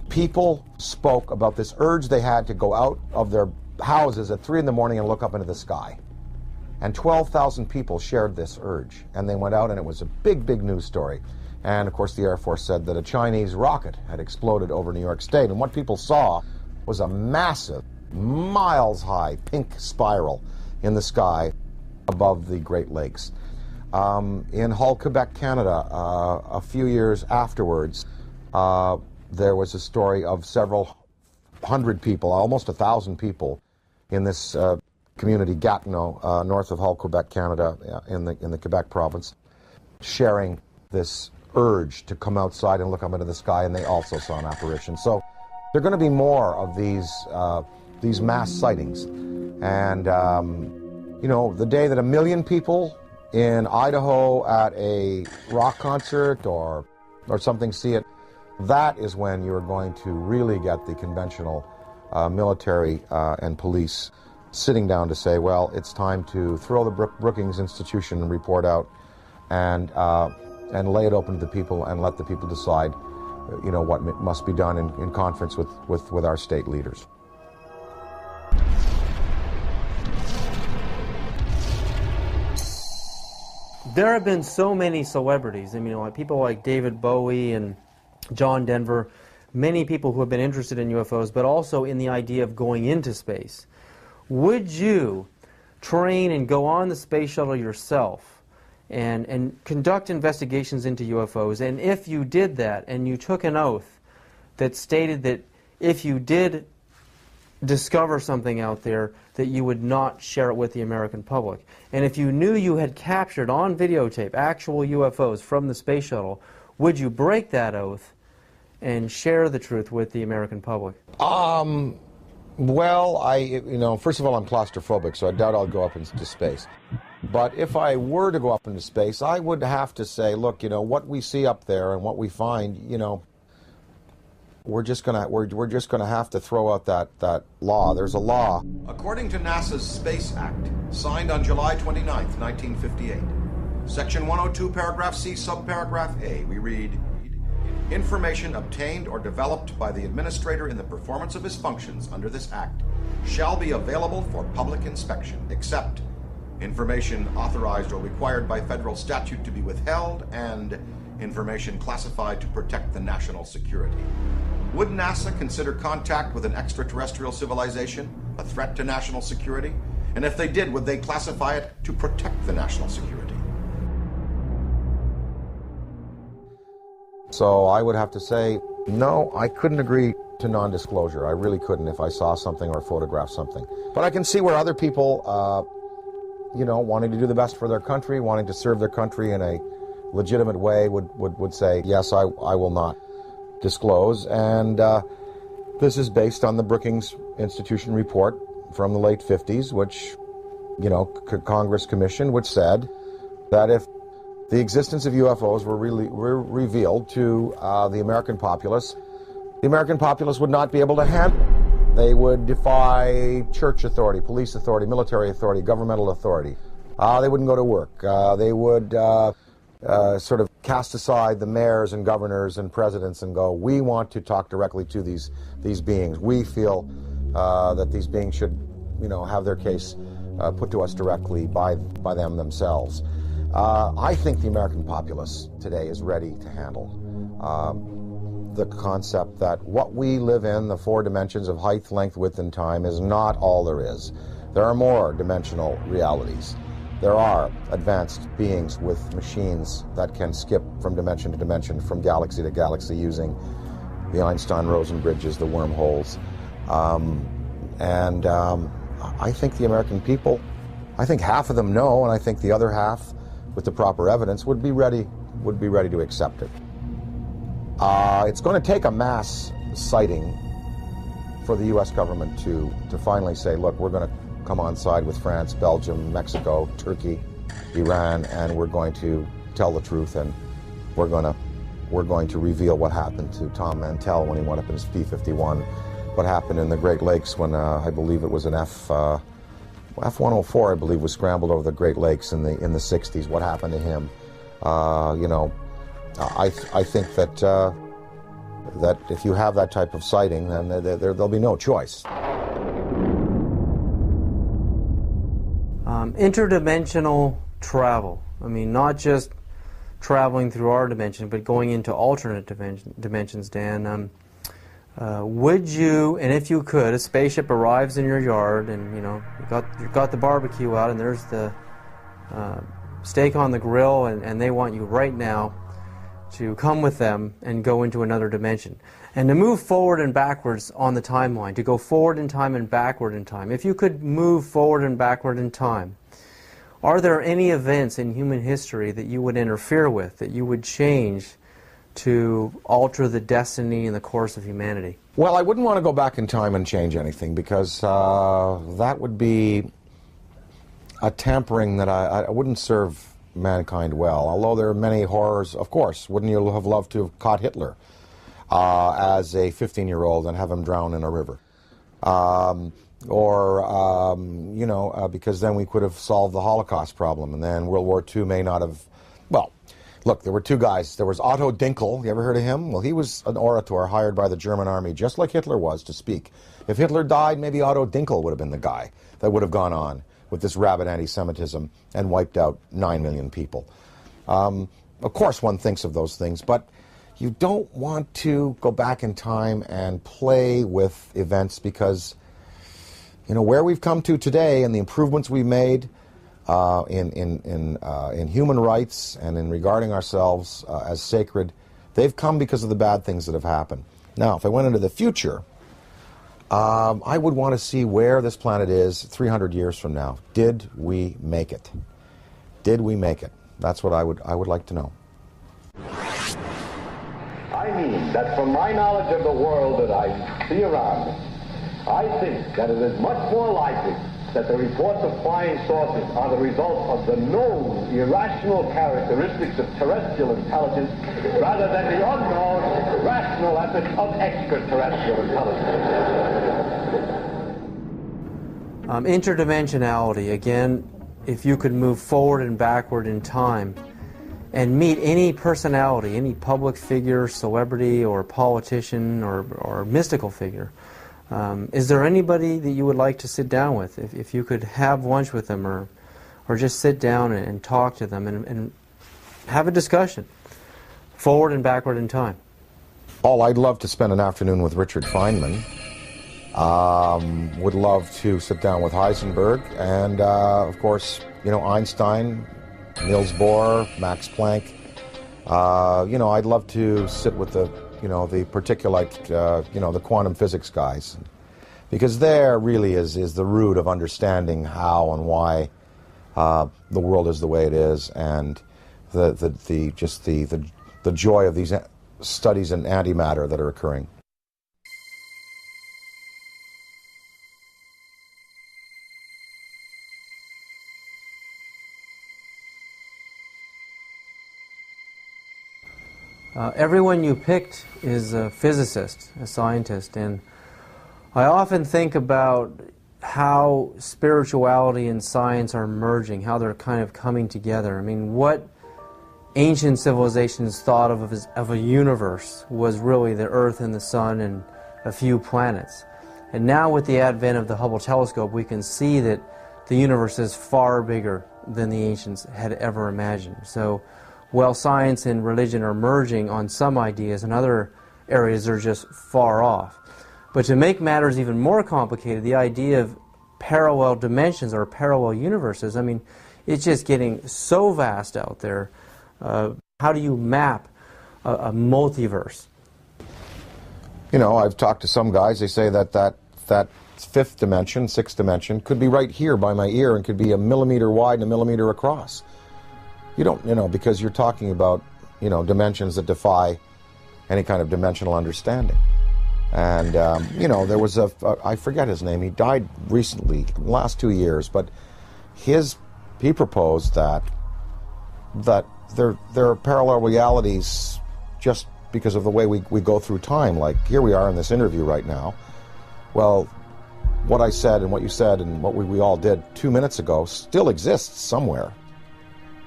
Speaker 2: people spoke about this urge they had to go out of their houses at 3 in the morning and look up into the sky. And 12,000 people shared this urge. And they went out and it was a big, big news story. And of course the Air Force said that a Chinese rocket had exploded over New York State. And what people saw was a massive, miles-high pink spiral in the sky above the Great Lakes. In Hull, Quebec, Canada, a few years afterwards, there was a story of several hundred people, almost 1,000 people, in this community, Gatineau, north of Hull, Quebec, Canada, in the Quebec province, sharing this urge to come outside and look up into the sky, and they also saw an apparition. So there are going to be more of these mass sightings. And, you know, the day that 1 million people in Idaho at a rock concert or something see it, that is when you're going to really get the conventional military and police sitting down to say, well, it's time to throw the Brookings Institution report out and lay it open to the people and let the people decide, you know, what must be done in conference with our state leaders.
Speaker 4: There have been so many celebrities, I mean, like people like David Bowie and John Denver, many people who have been interested in UFOs, but also in the idea of going into space. Would you train and go on the space shuttle yourself and conduct investigations into UFOs? And if you did that and you took an oath that stated that if you did discover something out there, that you would not share it with the American public. And if you knew you had captured on videotape actual UFOs from the space shuttle, would you break that oath and share the truth with the American public?
Speaker 2: Well, you know, first of all, I'm claustrophobic, so I doubt I'll go up into space. But if I were to go up into space, I would have to say, look, you know, what we see up there and what we find, you know, we're just gonna have to throw out that law. There's a law. According to NASA's Space Act, signed on July 29th, 1958, Section 102, Paragraph C, Subparagraph A, we read, information obtained or developed by the administrator in the performance of his functions under this act shall be available for public inspection, except information authorized or required by federal statute to be withheld and information classified to protect the national security. Would NASA consider contact with an extraterrestrial civilization a threat to national security? And if they did, would they classify it to protect the national security? So I would have to say, no, I couldn't agree to non-disclosure. I really couldn't if I saw something or photographed something. But I can see where other people, you know, wanting to do the best for their country, wanting to serve their country in a legitimate way would say, yes, I will not disclose. And this is based on the Brookings Institution report from the late 50s, which, you know, Congress commissioned, which said that if the existence of UFOs were revealed to the American populace would not be able to handle They would defy church authority, police authority, military authority, governmental authority. They wouldn't go to work. They would sort of cast aside the mayors and governors and presidents and go, we want to talk directly to these beings. We feel that these beings should, have their case put to us directly by them themselves. I think the American populace today is ready to handle the concept that what we live in, the 4 dimensions of height, length, width, and time, is not all there is. There are more dimensional realities. There are advanced beings with machines that can skip from dimension to dimension, from galaxy to galaxy, using the Einstein-Rosen bridges, the wormholes. I think the American people, I think half of them know, and I think the other half, with the proper evidence, would be ready to accept it. It's going to take a mass sighting for the U.S. government to finally say, look, we're going to come on side with France, Belgium, Mexico, Turkey, Iran, and we're going to tell the truth, and we're going to reveal what happened to Tom Mantell when he went up in his P-51, what happened in the Great Lakes when I believe it was an F-104, I believe, was scrambled over the Great Lakes in the 60s. What happened to him? I think that if you have that type of sighting, then there'll be no choice.
Speaker 4: Interdimensional travel. I mean, not just traveling through our dimension, but going into alternate dimensions, Dan. Would you, and if you could, a spaceship arrives in your yard, and you've got the barbecue out, and there's the steak on the grill, and they want you right now to come with them and go into another dimension, and to move forward and backwards on the timeline, to go forward in time and backward in time. If you could move forward and backward in time, are there any events in human history that you would interfere with, that you would change to alter the destiny and the course of humanity?
Speaker 2: Well, I wouldn't want to go back in time and change anything, because that would be a tampering that I wouldn't serve mankind well. Although there are many horrors, of course. Wouldn't you have loved to have caught Hitler as a 15-year-old and have him drown in a river? Because then we could have solved the Holocaust problem, and then World War II may not have... Well, look, there were 2 guys. There was Otto Dinkel. You ever heard of him? Well, he was an orator hired by the German army, just like Hitler was, to speak. If Hitler died, maybe Otto Dinkel would have been the guy that would have gone on with this rabid anti-Semitism and wiped out 9 million people. Of course one thinks of those things, but you don't want to go back in time and play with events, because where we've come to today and the improvements we've made in human rights and in regarding ourselves as sacred, they've come because of the bad things that have happened. Now, if I went into the future, I would want to see where this planet is 300 years from now. Did we make it? Did we make it? That's what I would like to know.
Speaker 13: I mean that from my knowledge of the world that I see around me, I think that it is much more likely that the reports of flying saucers are the result of the known irrational characteristics of terrestrial intelligence rather than the unknown rational efforts of extraterrestrial intelligence.
Speaker 4: Interdimensionality, again, if you could move forward and backward in time and meet any personality, any public figure, celebrity, or politician, or mystical figure, is there anybody that you would like to sit down with? If you could have lunch with them, or just sit down and talk to them and have a discussion, forward and backward in time?
Speaker 2: Oh, I'd love to spend an afternoon with Richard Feynman. Would love to sit down with Heisenberg, and of course, Einstein, Niels Bohr, Max Planck. I'd love to sit with the particulate, the quantum physics guys, because there really is the root of understanding how and why the world is the way it is, and the joy of these studies in antimatter that are occurring.
Speaker 4: Everyone you picked is a physicist, a scientist, and I often think about how spirituality and science are merging, how they're kind of coming together. I mean, what ancient civilizations thought of a universe was really the Earth and the Sun and a few planets. And now with the advent of the Hubble telescope, we can see that the universe is far bigger than the ancients had ever imagined. So while science and religion are merging on some ideas, in other areas they're just far off. But to make matters even more complicated, the idea of parallel dimensions or parallel universes, I mean, it's just getting so vast out there. How do you map a multiverse?
Speaker 2: You know, I've talked to some guys, they say that fifth dimension, sixth dimension, could be right here by my ear and could be a millimeter wide and a millimeter across. You don't, you know, because you're talking about, you know, dimensions that defy any kind of dimensional understanding. And, you know, there was I forget his name, he died recently, in the last 2 years, but he proposed that there are parallel realities just because of the way we go through time. Like, here we are in this interview right now. Well, what I said and what you said and what we all did 2 minutes ago still exists somewhere.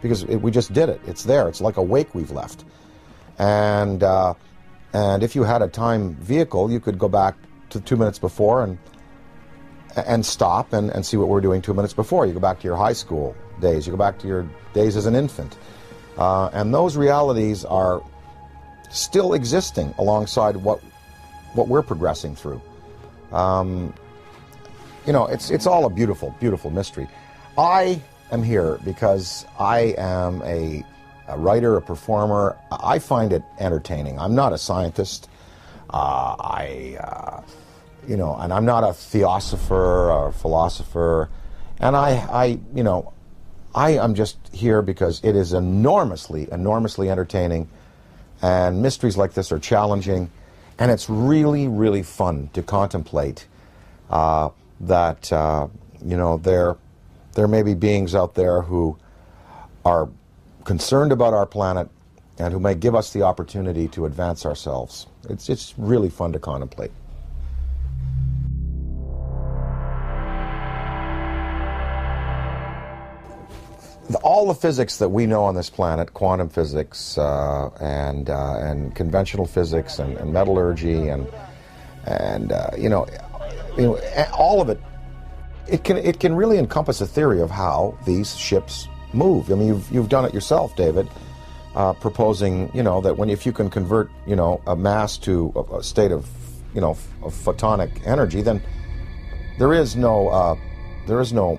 Speaker 2: Because we just did it. It's there. It's like a wake we've left. And if you had a time vehicle, you could go back to 2 minutes before and stop and see what we're doing 2 minutes before. You go back to your high school days. You go back to your days as an infant. And those realities are still existing alongside what we're progressing through. You know, it's all a beautiful, beautiful mystery. I am here because I am a writer, a performer. I find it entertaining. I'm not a scientist. You know, and I'm not a theosopher or philosopher. And you know, I am just here because it is enormously, enormously entertaining. And mysteries like this are challenging. And it's really, really fun to contemplate that, you know, there may be beings out there who are concerned about our planet and who may give us the opportunity to advance ourselves. It's really fun to contemplate. All the physics that we know on this planet, quantum physics and conventional physics and metallurgy and you know, all of it, it can really encompass a theory of how these ships move. I mean, you've done it yourself, David, proposing, you know, that if you can convert, you know, a mass to a state of, you know, of photonic energy, then there is no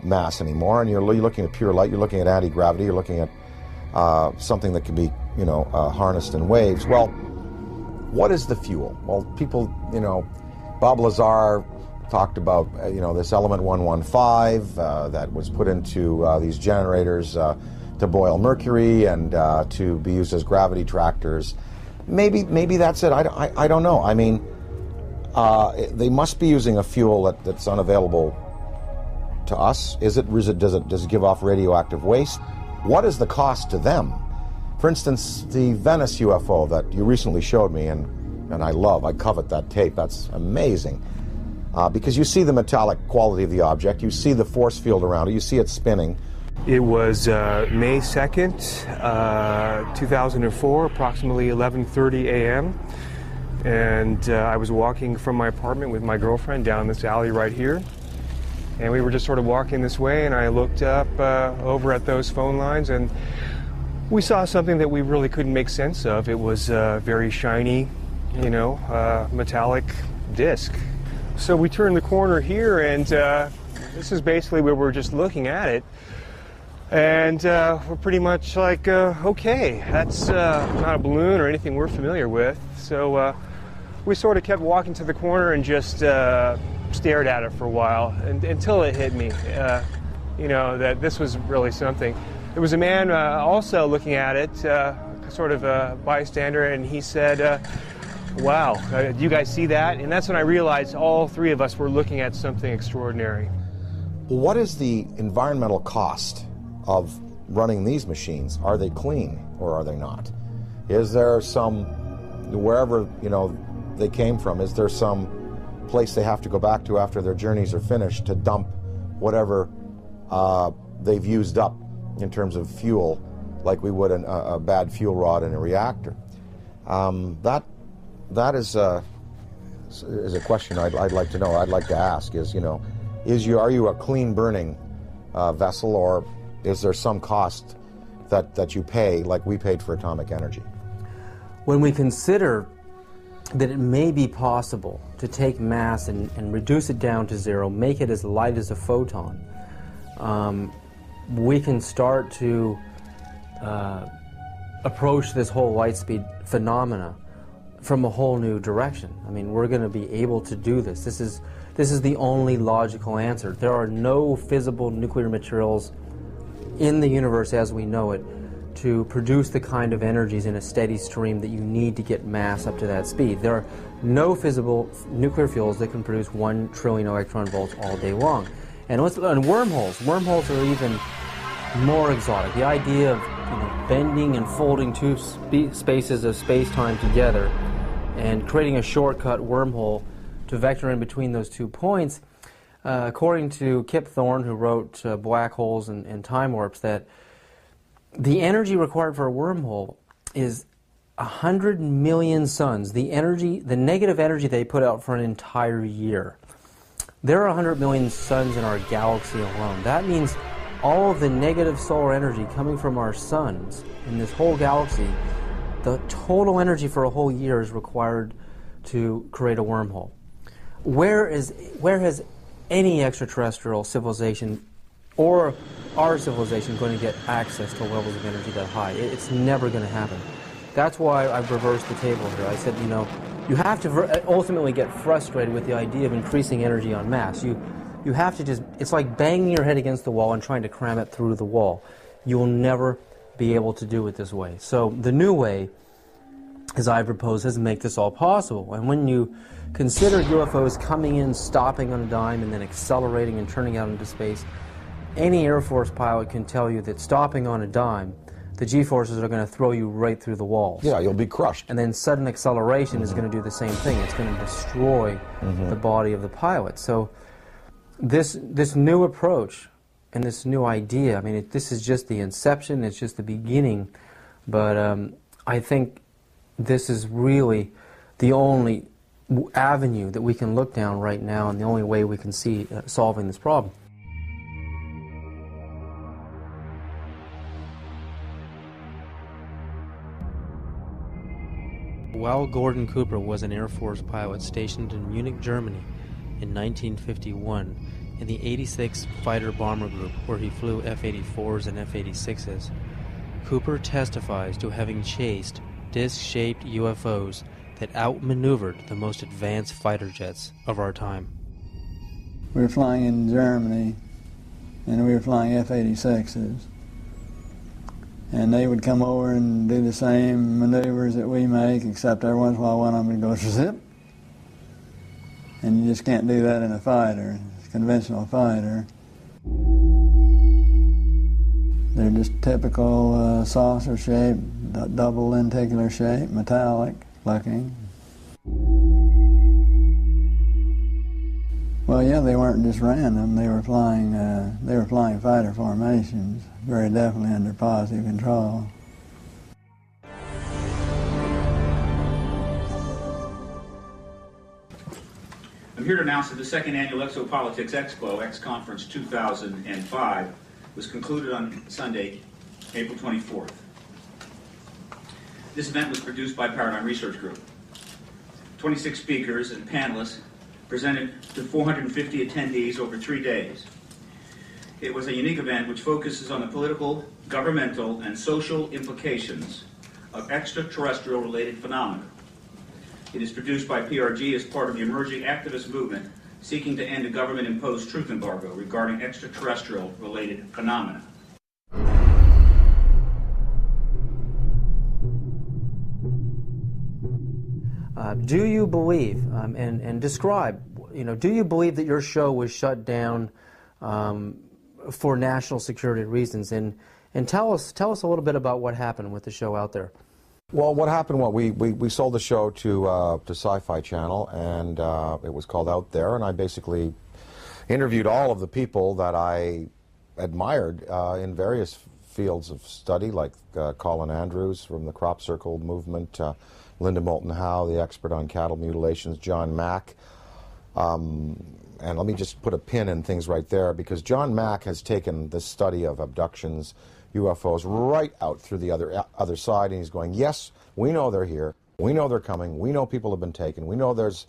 Speaker 2: mass anymore, and you're looking at pure light. You're looking at anti-gravity. You're looking at something that can be, you know, harnessed in waves. Well, what is the fuel? Well, people, you know, Bob Lazar talked about, you know, this element 115 that was put into these generators to boil mercury and to be used as gravity tractors. Maybe that's it. I don't know. I mean, they must be using a fuel that's unavailable to us. Does it give off radioactive waste? What is the cost to them? For instance, the Venice UFO that you recently showed me, and I covet that tape. That's amazing. Because you see the metallic quality of the object, you see the force field around it, you see it spinning.
Speaker 14: It was May 2nd, 2004, approximately 11:30 a.m. And I was walking from my apartment with my girlfriend down this alley right here. And we were just sort of walking this way, and I looked up over at those phone lines, and we saw something that we really couldn't make sense of. It was a very shiny, you know, metallic disc. So we turned the corner here, and this is basically where we're just looking at it. And we're pretty much like, okay, that's not a balloon or anything we're familiar with. So we sort of kept walking to the corner and just stared at it for a while until it hit me, you know, that this was really something. There was a man also looking at it, sort of a bystander, and he said, wow, do you guys see that? And that's when I realized all three of us were looking at something extraordinary.
Speaker 2: What is the environmental cost of running these machines? Are they clean or are they not? Is there some, wherever, you know, they came from, is there some place they have to go back to after their journeys are finished to dump whatever they've used up in terms of fuel, like we would a bad fuel rod in a reactor. That is a question I'd like to know. I'd like to ask is, are you a clean burning vessel, or is there some cost that you pay, like we paid for atomic energy?
Speaker 4: When we consider that it may be possible to take mass and reduce it down to zero, make it as light as a photon, we can start to approach this whole light speed phenomena from a whole new direction. I mean, we're going to be able to do this. This is the only logical answer. There are no fissile nuclear materials in the universe as we know it to produce the kind of energies in a steady stream that you need to get mass up to that speed. There are no fissile nuclear fuels that can produce 1 trillion electron volts all day long. And wormholes are even more exotic. The idea of bending and folding two spaces of space-time together and creating a shortcut wormhole to vector in between those 2 points, according to Kip Thorne, who wrote Black Holes and Time Warps, that the energy required for a wormhole is 100 million suns, the negative energy they put out for an entire year. There are 100 million suns in our galaxy alone. That means all of the negative solar energy coming from our suns in this whole galaxy, the total energy for a whole year is required to create a wormhole. Where has any extraterrestrial civilization or our civilization going to get access to levels of energy that high? It's never going to happen. That's why I've reversed the table here. I said, you have to ultimately get frustrated with the idea of increasing energy en masse. You have to it's like banging your head against the wall and trying to cram it through the wall. You will never be able to do it this way. So the new way, as I propose, is to make this all possible. And when you consider UFOs coming in, stopping on a dime, and then accelerating and turning out into space, any Air Force pilot can tell you that stopping on a dime, the G-forces are going to throw you right through the walls.
Speaker 2: Yeah, you'll be crushed.
Speaker 4: And then sudden acceleration is going to do the same thing. It's going to destroy the body of the pilot. So this new approach and this new idea, I mean, this is just the inception, it's just the beginning, but I think this is really the only avenue that we can look down right now and the only way we can see solving this problem. While Gordon Cooper was an Air Force pilot stationed in Munich, Germany in 1951 in the 86th Fighter Bomber Group, where he flew F-84s and F-86s, Cooper testifies to having chased disc-shaped UFOs that outmaneuvered the most advanced fighter jets of our time.
Speaker 7: We were flying in Germany, and we were flying F-86s. And they would come over and do the same maneuvers that we make, except every once in a while one of them would go zip. And you just can't do that in a fighter, a conventional fighter. They're just typical saucer shape, double lenticular shape, metallic looking. Well, yeah, they weren't just random. They were flying fighter formations, very definitely under positive control.
Speaker 15: I'm here to announce that the second annual Exopolitics Expo, X-Conference 2005, was concluded on Sunday, April 24th. This event was produced by Paradigm Research Group. 26 speakers and panelists presented to 450 attendees over 3 days. It was a unique event which focuses on the political, governmental, and social implications of extraterrestrial-related phenomena. It is produced by PRG as part of the emerging activist movement seeking to end a government-imposed truth embargo regarding extraterrestrial-related phenomena.
Speaker 4: Do you believe, and describe, do you believe that your show was shut down for national security reasons? And tell us a little bit about what happened with the show out there.
Speaker 2: Well, what happened? Well, we sold the show to Sci-Fi Channel, and it was called Out There, and I basically interviewed all of the people that I admired in various fields of study, like Colin Andrews from the Crop Circle movement, Linda Moulton Howe, the expert on cattle mutilations, John Mack. And let me just put a pin in things right there, because John Mack has taken the study of abductions, UFOs, right out through the other side, and he's going, yes, we know they're here, we know they're coming, we know people have been taken, we know there's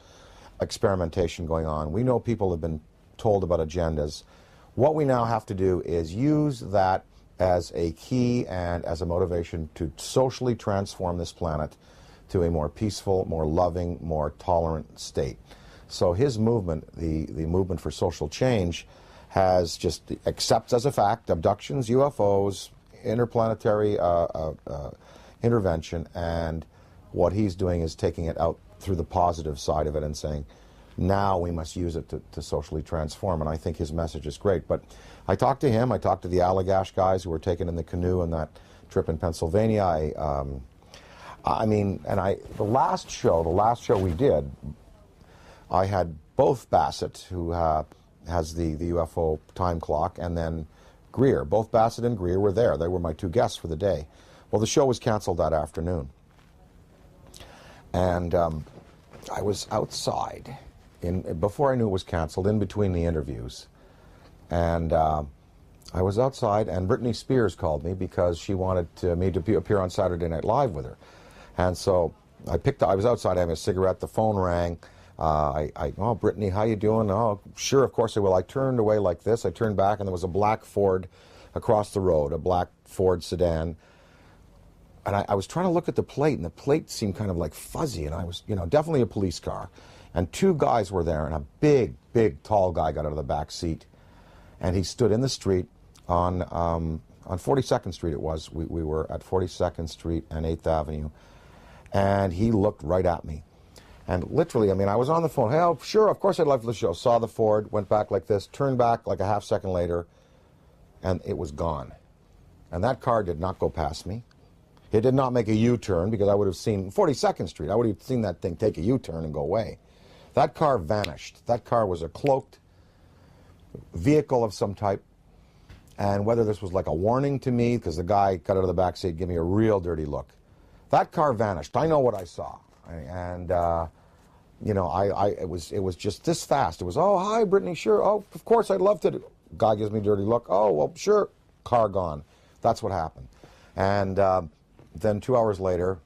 Speaker 2: experimentation going on, we know people have been told about agendas. What we now have to do is use that as a key and as a motivation to socially transform this planet to a more peaceful, more loving, more tolerant state. So his movement, the movement for social change, has just accepts as a fact abductions, UFOs, interplanetary intervention, and what he's doing is taking it out through the positive side of it and saying, now we must use it to socially transform, and I think his message is great. But I talked to him, I talked to the Allagash guys who were taken in the canoe on that trip in Pennsylvania. The last show we did, I had both Bassett, who has the UFO time clock, and then Greer. Both Bassett and Greer were there. They were my two guests for the day. Well, the show was canceled that afternoon. And I was outside, before I knew it was canceled, in between the interviews. And I was outside, and Britney Spears called me because she wanted me to appear on Saturday Night Live with her. And so I was outside having a cigarette, the phone rang. Oh, Brittany, how you doing? Oh, sure, of course I will. I turned away like this. I turned back, and there was a black Ford across the road, a black Ford sedan. And I was trying to look at the plate, and the plate seemed kind of like fuzzy, and I was, definitely a police car. And two guys were there, and a big, big, tall guy got out of the back seat. And he stood in the street on 42nd Street it was. We were at 42nd Street and 8th Avenue. And he looked right at me. And literally, I was on the phone. Hey, oh, sure, of course I'd love the show. Saw the Ford, went back like this, turned back like a half second later, and it was gone. And that car did not go past me. It did not make a U-turn, because I would have seen 42nd Street. I would have seen that thing take a U-turn and go away. That car vanished. That car was a cloaked vehicle of some type. And whether this was like a warning to me, because the guy got out of the back seat, gave me a real dirty look. That car vanished. I know what I saw. And, it was just this fast. It was, oh, hi, Brittany, sure. Oh, of course, I'd love to. Guy gives me a dirty look. Oh, well, sure. Car gone. That's what happened. And then 2 hours later,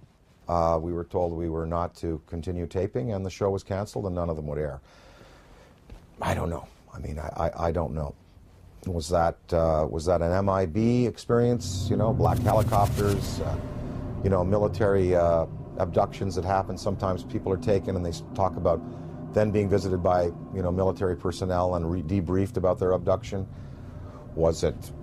Speaker 2: we were told we were not to continue taping, and the show was canceled, and none of them would air. I don't know. I don't know. Was that an MIB experience? Black helicopters, military abductions that happen. Sometimes people are taken, and they talk about then being visited by military personnel and debriefed about their abduction. Was it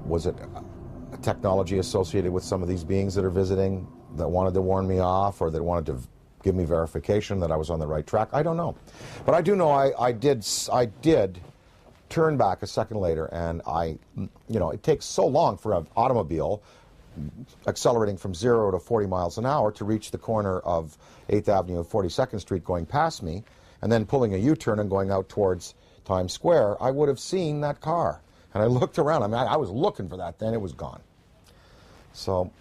Speaker 2: a technology associated with some of these beings that are visiting that wanted to warn me off, or that wanted to give me verification that I was on the right track? I don't know. But I do know I did turn back a second later, and it takes so long for an automobile accelerating from 0 to 40 miles an hour to reach the corner of 8th Avenue and 42nd Street going past me, and then pulling a U-turn and going out towards Times Square. I would have seen that car. And I looked around. I was looking for that then. It was gone. So,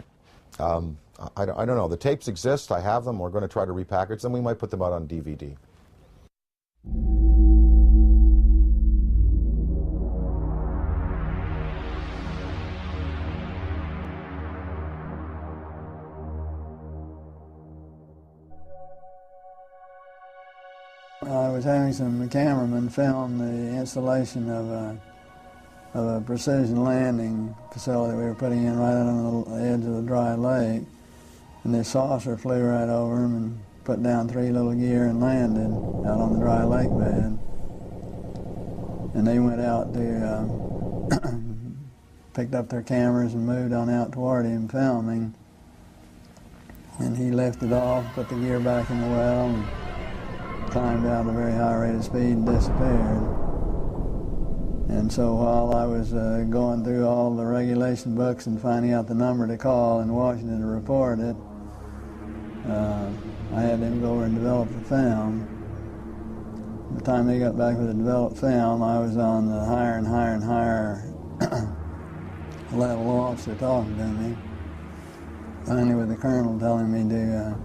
Speaker 2: I don't know. The tapes exist. I have them. We're going to try to repackage them. We might put them out on DVD.
Speaker 7: I was having some cameramen film the installation of a precision landing facility we were putting in right out on the edge of the dry lake. And this saucer flew right over them and put down 3 little gear and landed out on the dry lake bed. And they went out to, picked up their cameras and moved on out toward him filming. And he lifted off, put the gear back in the well, and climbed out at a very high rate of speed and disappeared. And so while I was going through all the regulation books and finding out the number to call in Washington to report it, I had them go over and develop the film. By the time they got back with the developed film, I was on the higher and higher and higher level officer talking to me. Finally with the colonel telling me to,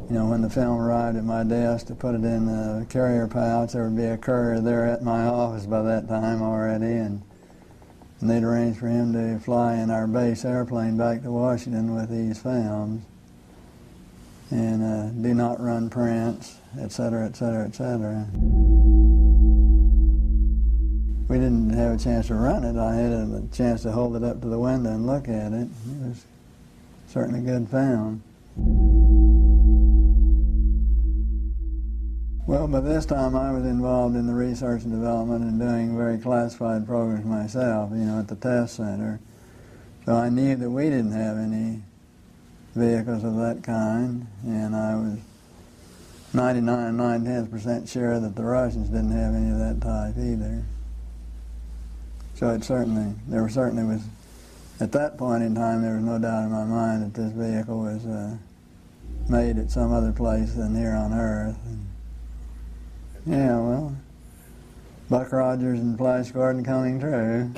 Speaker 7: when the film arrived at my desk, to put it in the carrier pouch. There would be a courier there at my office by that time already, and they'd arranged for him to fly in our base airplane back to Washington with these films, and do not run prints, etc., etc., etc. We didn't have a chance to run it. I had a chance to hold it up to the window and look at it. It was certainly good film. Well, by this time I was involved in the research and development and doing very classified programs myself, at the test center. So I knew that we didn't have any vehicles of that kind, and I was 99.9% sure that the Russians didn't have any of that type either. So there certainly was, at that point in time, there was no doubt in my mind that this vehicle was made at some other place than here on Earth. Yeah, well, Buck Rogers and Flash Gordon coming true.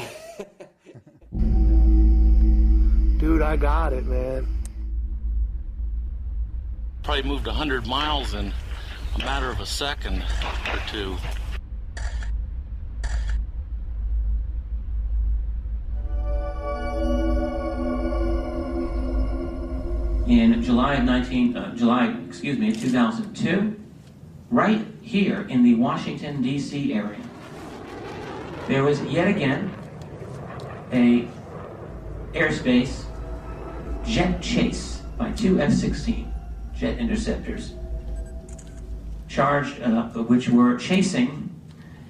Speaker 1: Dude, I got it, man.
Speaker 10: Probably moved 100 miles in a matter of a second or two.
Speaker 16: In July 2002, right here in the Washington, D.C. area, there was yet again a airspace jet chase by two F-16 jet interceptors, which were chasing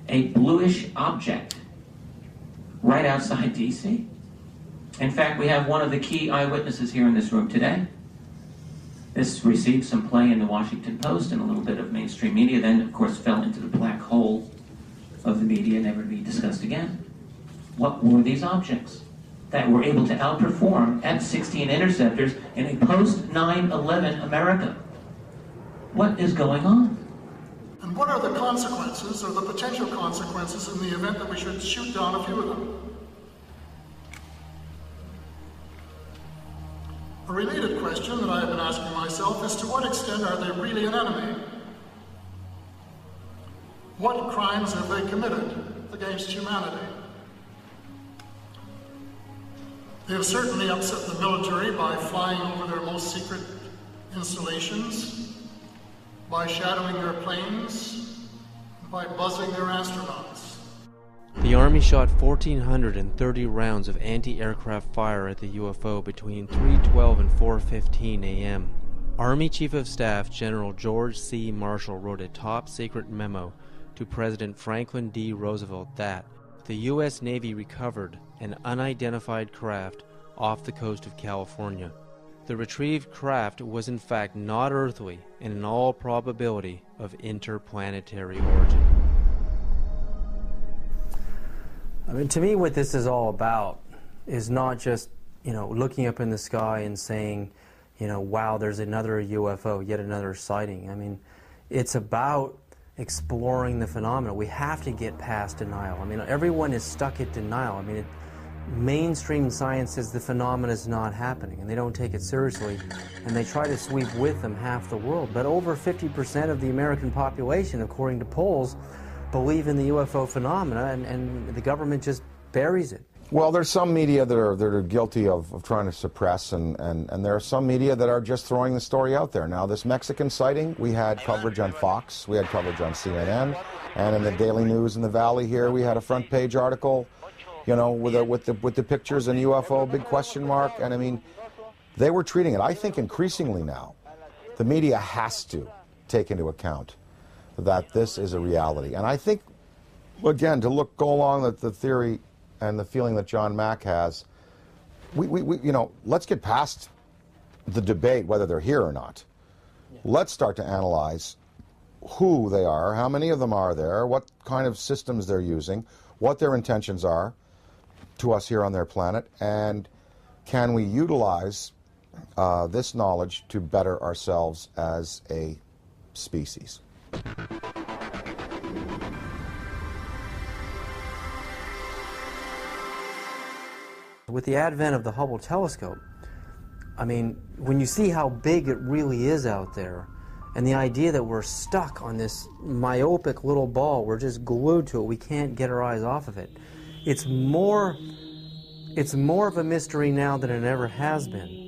Speaker 16: a bluish object right outside D.C. In fact, we have one of the key eyewitnesses here in this room today. This received some play in the Washington Post and a little bit of mainstream media, then of course fell into the black hole of the media, never to be discussed again. What were these objects that were able to outperform F-16 interceptors in a post-9/11 America? What is going on?
Speaker 3: And what are the consequences, or the potential consequences, in the event that we should shoot down a few of them? A related question that I have been asking myself is, to what extent are they really an enemy? What crimes have they committed against humanity? They have certainly upset the military by flying over their most secret installations, by shadowing their planes, and by buzzing their astronauts.
Speaker 4: The Army shot 1,430 rounds of anti-aircraft fire at the UFO between 3:12 and 4:15 a.m. Army Chief of Staff General George C. Marshall wrote a top-secret memo to President Franklin D. Roosevelt that the U.S. Navy recovered an unidentified craft off the coast of California. The retrieved craft was in fact not earthly and in all probability of interplanetary origin.
Speaker 17: I mean, to me, what this is all about is not just, looking up in the sky and saying, wow, there's another UFO, yet another sighting. I mean, it's about exploring the phenomena. We have to get past denial. I mean, everyone is stuck at denial. I mean, mainstream science says the phenomena is not happening, and they don't take it seriously, and they try to sweep with them half the world. But over 50% of the American population, according to polls, believe in the UFO phenomena, and the government just buries it.
Speaker 2: Well, there's some media that are guilty of trying to suppress, and there are some media that are just throwing the story out there. Now, this Mexican sighting, we had coverage on Fox, we had coverage on CNN, and in the Daily News in the Valley here, we had a front page article, with the pictures and UFO, big question mark, and I mean, they were treating it. I think increasingly now, the media has to take into account that this is a reality. And I think, again, to go along with the theory and the feeling that John Mack has, let's get past the debate whether they're here or not. Let's start to analyze who they are, how many of them are there, what kind of systems they're using, what their intentions are to us here on their planet, and can we utilize this knowledge to better ourselves as a species.
Speaker 17: With the advent of the Hubble telescope, I mean, when you see how big it really is out there, and the idea that we're stuck on this myopic little ball, we're just glued to it, we can't get our eyes off of it. It's more of a mystery now than it ever has been.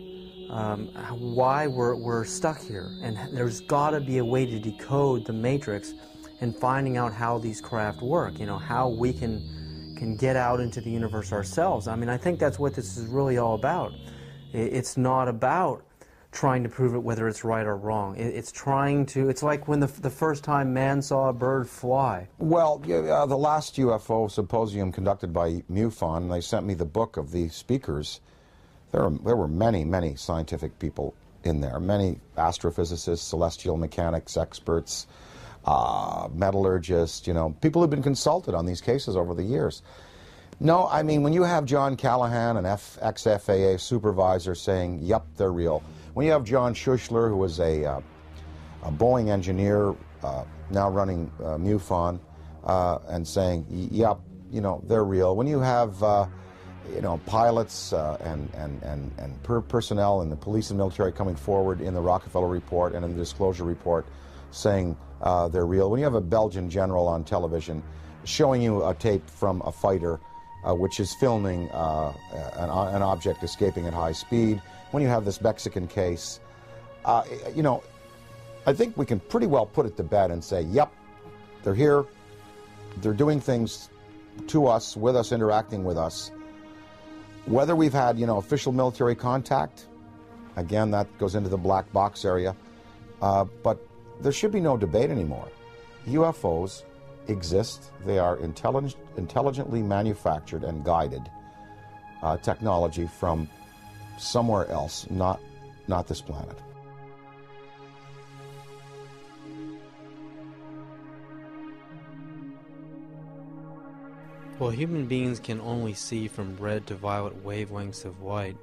Speaker 17: Why we're stuck here, and there's got to be a way to decode the matrix and finding out how these craft work, you know, how we can get out into the universe ourselves. I mean, I think that's what this is really all about. It's not about trying to prove it whether it's right or wrong. It's trying to, it's like when the first time man saw a bird fly.
Speaker 2: Well, the last UFO symposium conducted by MUFON, they sent me the book of the speakers. There were many, many scientific people in there, many astrophysicists, celestial mechanics experts, metallurgists, you know, people who've been consulted on these cases over the years. No, I mean, when you have John Callahan, an ex-FAA supervisor, saying, yep, they're real. When you have John Schuessler, who was a Boeing engineer, now running MUFON, and saying, yep, you know, they're real. When you have, you know, pilots and personnel in the police and military coming forward in the Rockefeller Report and in the Disclosure Report saying they're real. When you have a Belgian general on television showing you a tape from a fighter which is filming an object escaping at high speed, when you have this Mexican case, you know, I think we can pretty well put it to bed and say, yep, they're here, they're doing things to us, with us, interacting with us. Whether we've had, you know, official military contact, again, that goes into the black box area, but there should be no debate anymore. UFOs exist. They are intelligently manufactured and guided technology from somewhere else, not this planet.
Speaker 4: While human beings can only see from red to violet wavelengths of light,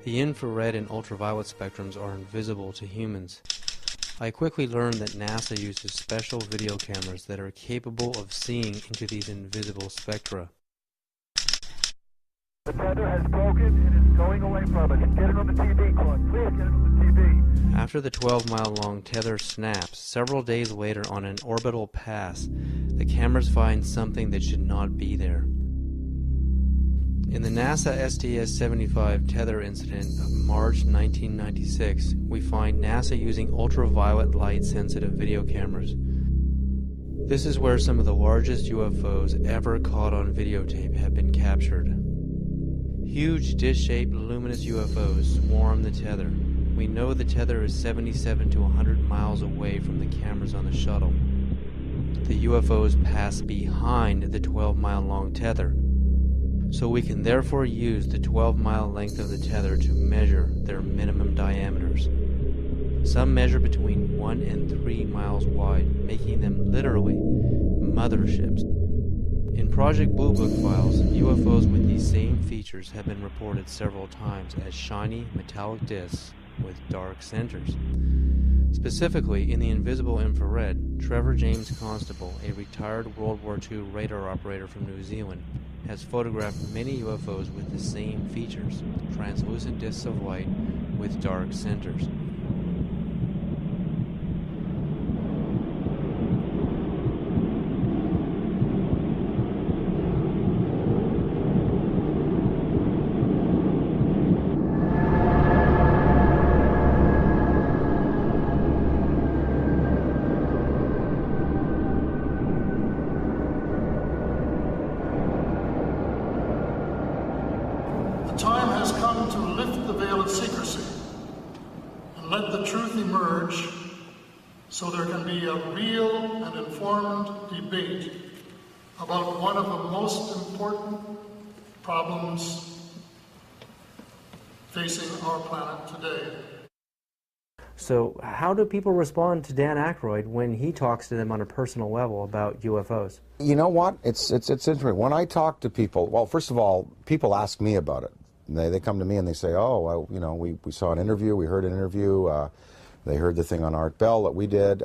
Speaker 4: the infrared and ultraviolet spectrums are invisible to humans. I quickly learned that NASA uses special video cameras that are capable of seeing into these invisible spectra.
Speaker 18: The tether has broken and is going away from us. Get it on the TV, Claude. Please get it on the TV.
Speaker 4: After the 12-mile-long tether snaps, several days later on an orbital pass, the cameras find something that should not be there. In the NASA STS-75 tether incident of March 1996, we find NASA using ultraviolet light-sensitive video cameras. This is where some of the largest UFOs ever caught on videotape have been captured. Huge dish-shaped luminous UFOs swarm the tether. We know the tether is 77 to 100 miles away from the cameras on the shuttle. The UFOs pass behind the 12-mile-long tether, so we can therefore use the 12-mile length of the tether to measure their minimum diameters. Some measure between 1 and 3 miles wide, making them literally motherships. In Project Blue Book files, UFOs with these same features have been reported several times as shiny metallic discs with dark centers. Specifically, in the invisible infrared, Trevor James Constable, a retired World War II radar operator from New Zealand, has photographed many UFOs with the same features, translucent discs of light with dark centers.
Speaker 3: The time has come to lift the veil of secrecy and let the truth emerge so there can be a real and informed debate about one of the most important problems facing our planet today.
Speaker 17: So how do people respond to Dan Aykroyd when he talks to them on a personal level about UFOs?
Speaker 2: You know what? It's interesting. When I talk to people, well, first of all, people ask me about it. They come to me and they say, oh, well, you know, we saw an interview, we heard an interview, they heard the thing on Art Bell that we did.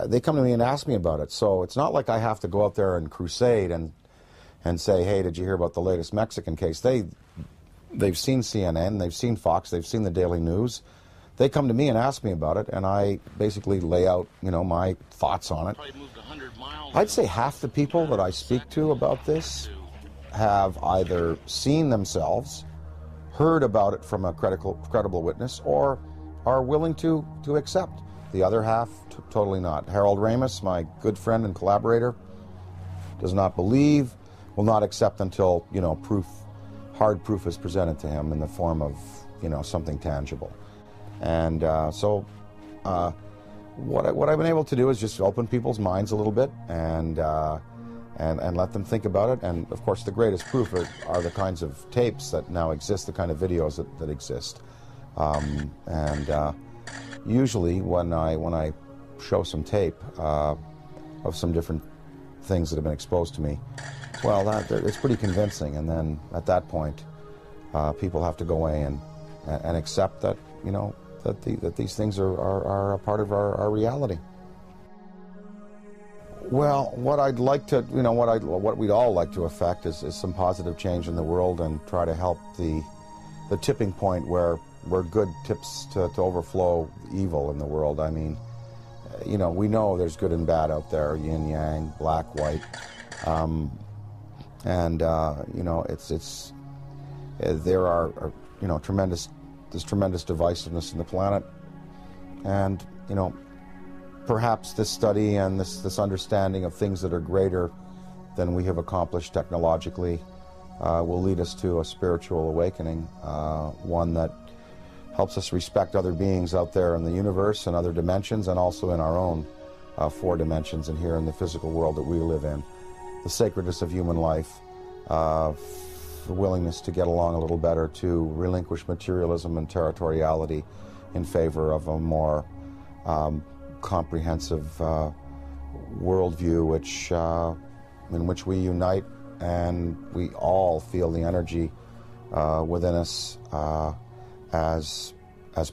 Speaker 2: They come to me and ask me about it. So it's not like I have to go out there and crusade and say, hey, did you hear about the latest Mexican case? They've seen CNN, they've seen Fox, they've seen the Daily News. They come to me and ask me about it, and I basically lay out, you know, my thoughts on it. I'd say half the people that I speak to about this have either seen themselves, heard about it from a credible witness, or are willing to accept. The other half, totally not. Harold Ramis, my good friend and collaborator, does not believe, will not accept until, you know, hard proof is presented to him in the form of, you know, something tangible. And what I've been able to do is just open people's minds a little bit and let them think about it. And of course, the greatest proof are the kinds of tapes that now exist, the kind of videos that exist. Usually, when I show some tape of some different things that have been exposed to me, well, it's pretty convincing. And then at that point, people have to go away and accept that, you know, that these things are a part of our reality. Well, what I'd like to, you know, what we'd all like to affect is some positive change in the world and try to help the tipping point where good tips to overflow evil in the world. I mean, you know, we know there's good and bad out there, yin yang, black, white, you know, there are you know, there's tremendous divisiveness in the planet, and you know, perhaps this study and this understanding of things that are greater than we have accomplished technologically will lead us to a spiritual awakening, one that helps us respect other beings out there in the universe and other dimensions, and also in our own 4 dimensions and here in the physical world that we live in. The sacredness of human life, the willingness to get along a little better, to relinquish materialism and territoriality in favor of a more comprehensive worldview, in which we unite and we all feel the energy within us as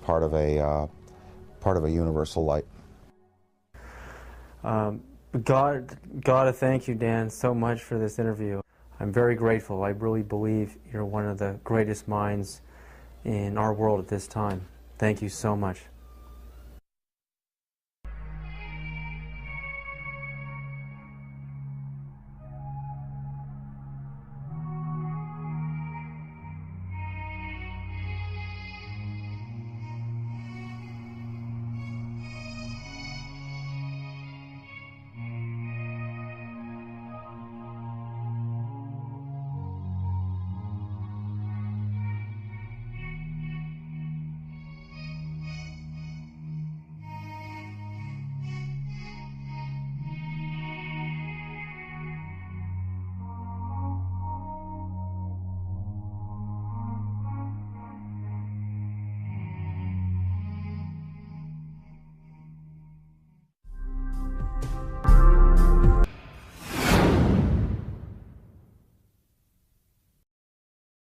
Speaker 2: part of a universal light.
Speaker 17: Gotta thank you, Dan, so much for this interview. I'm very grateful. I really believe you're one of the greatest minds in our world at this time. Thank you so much.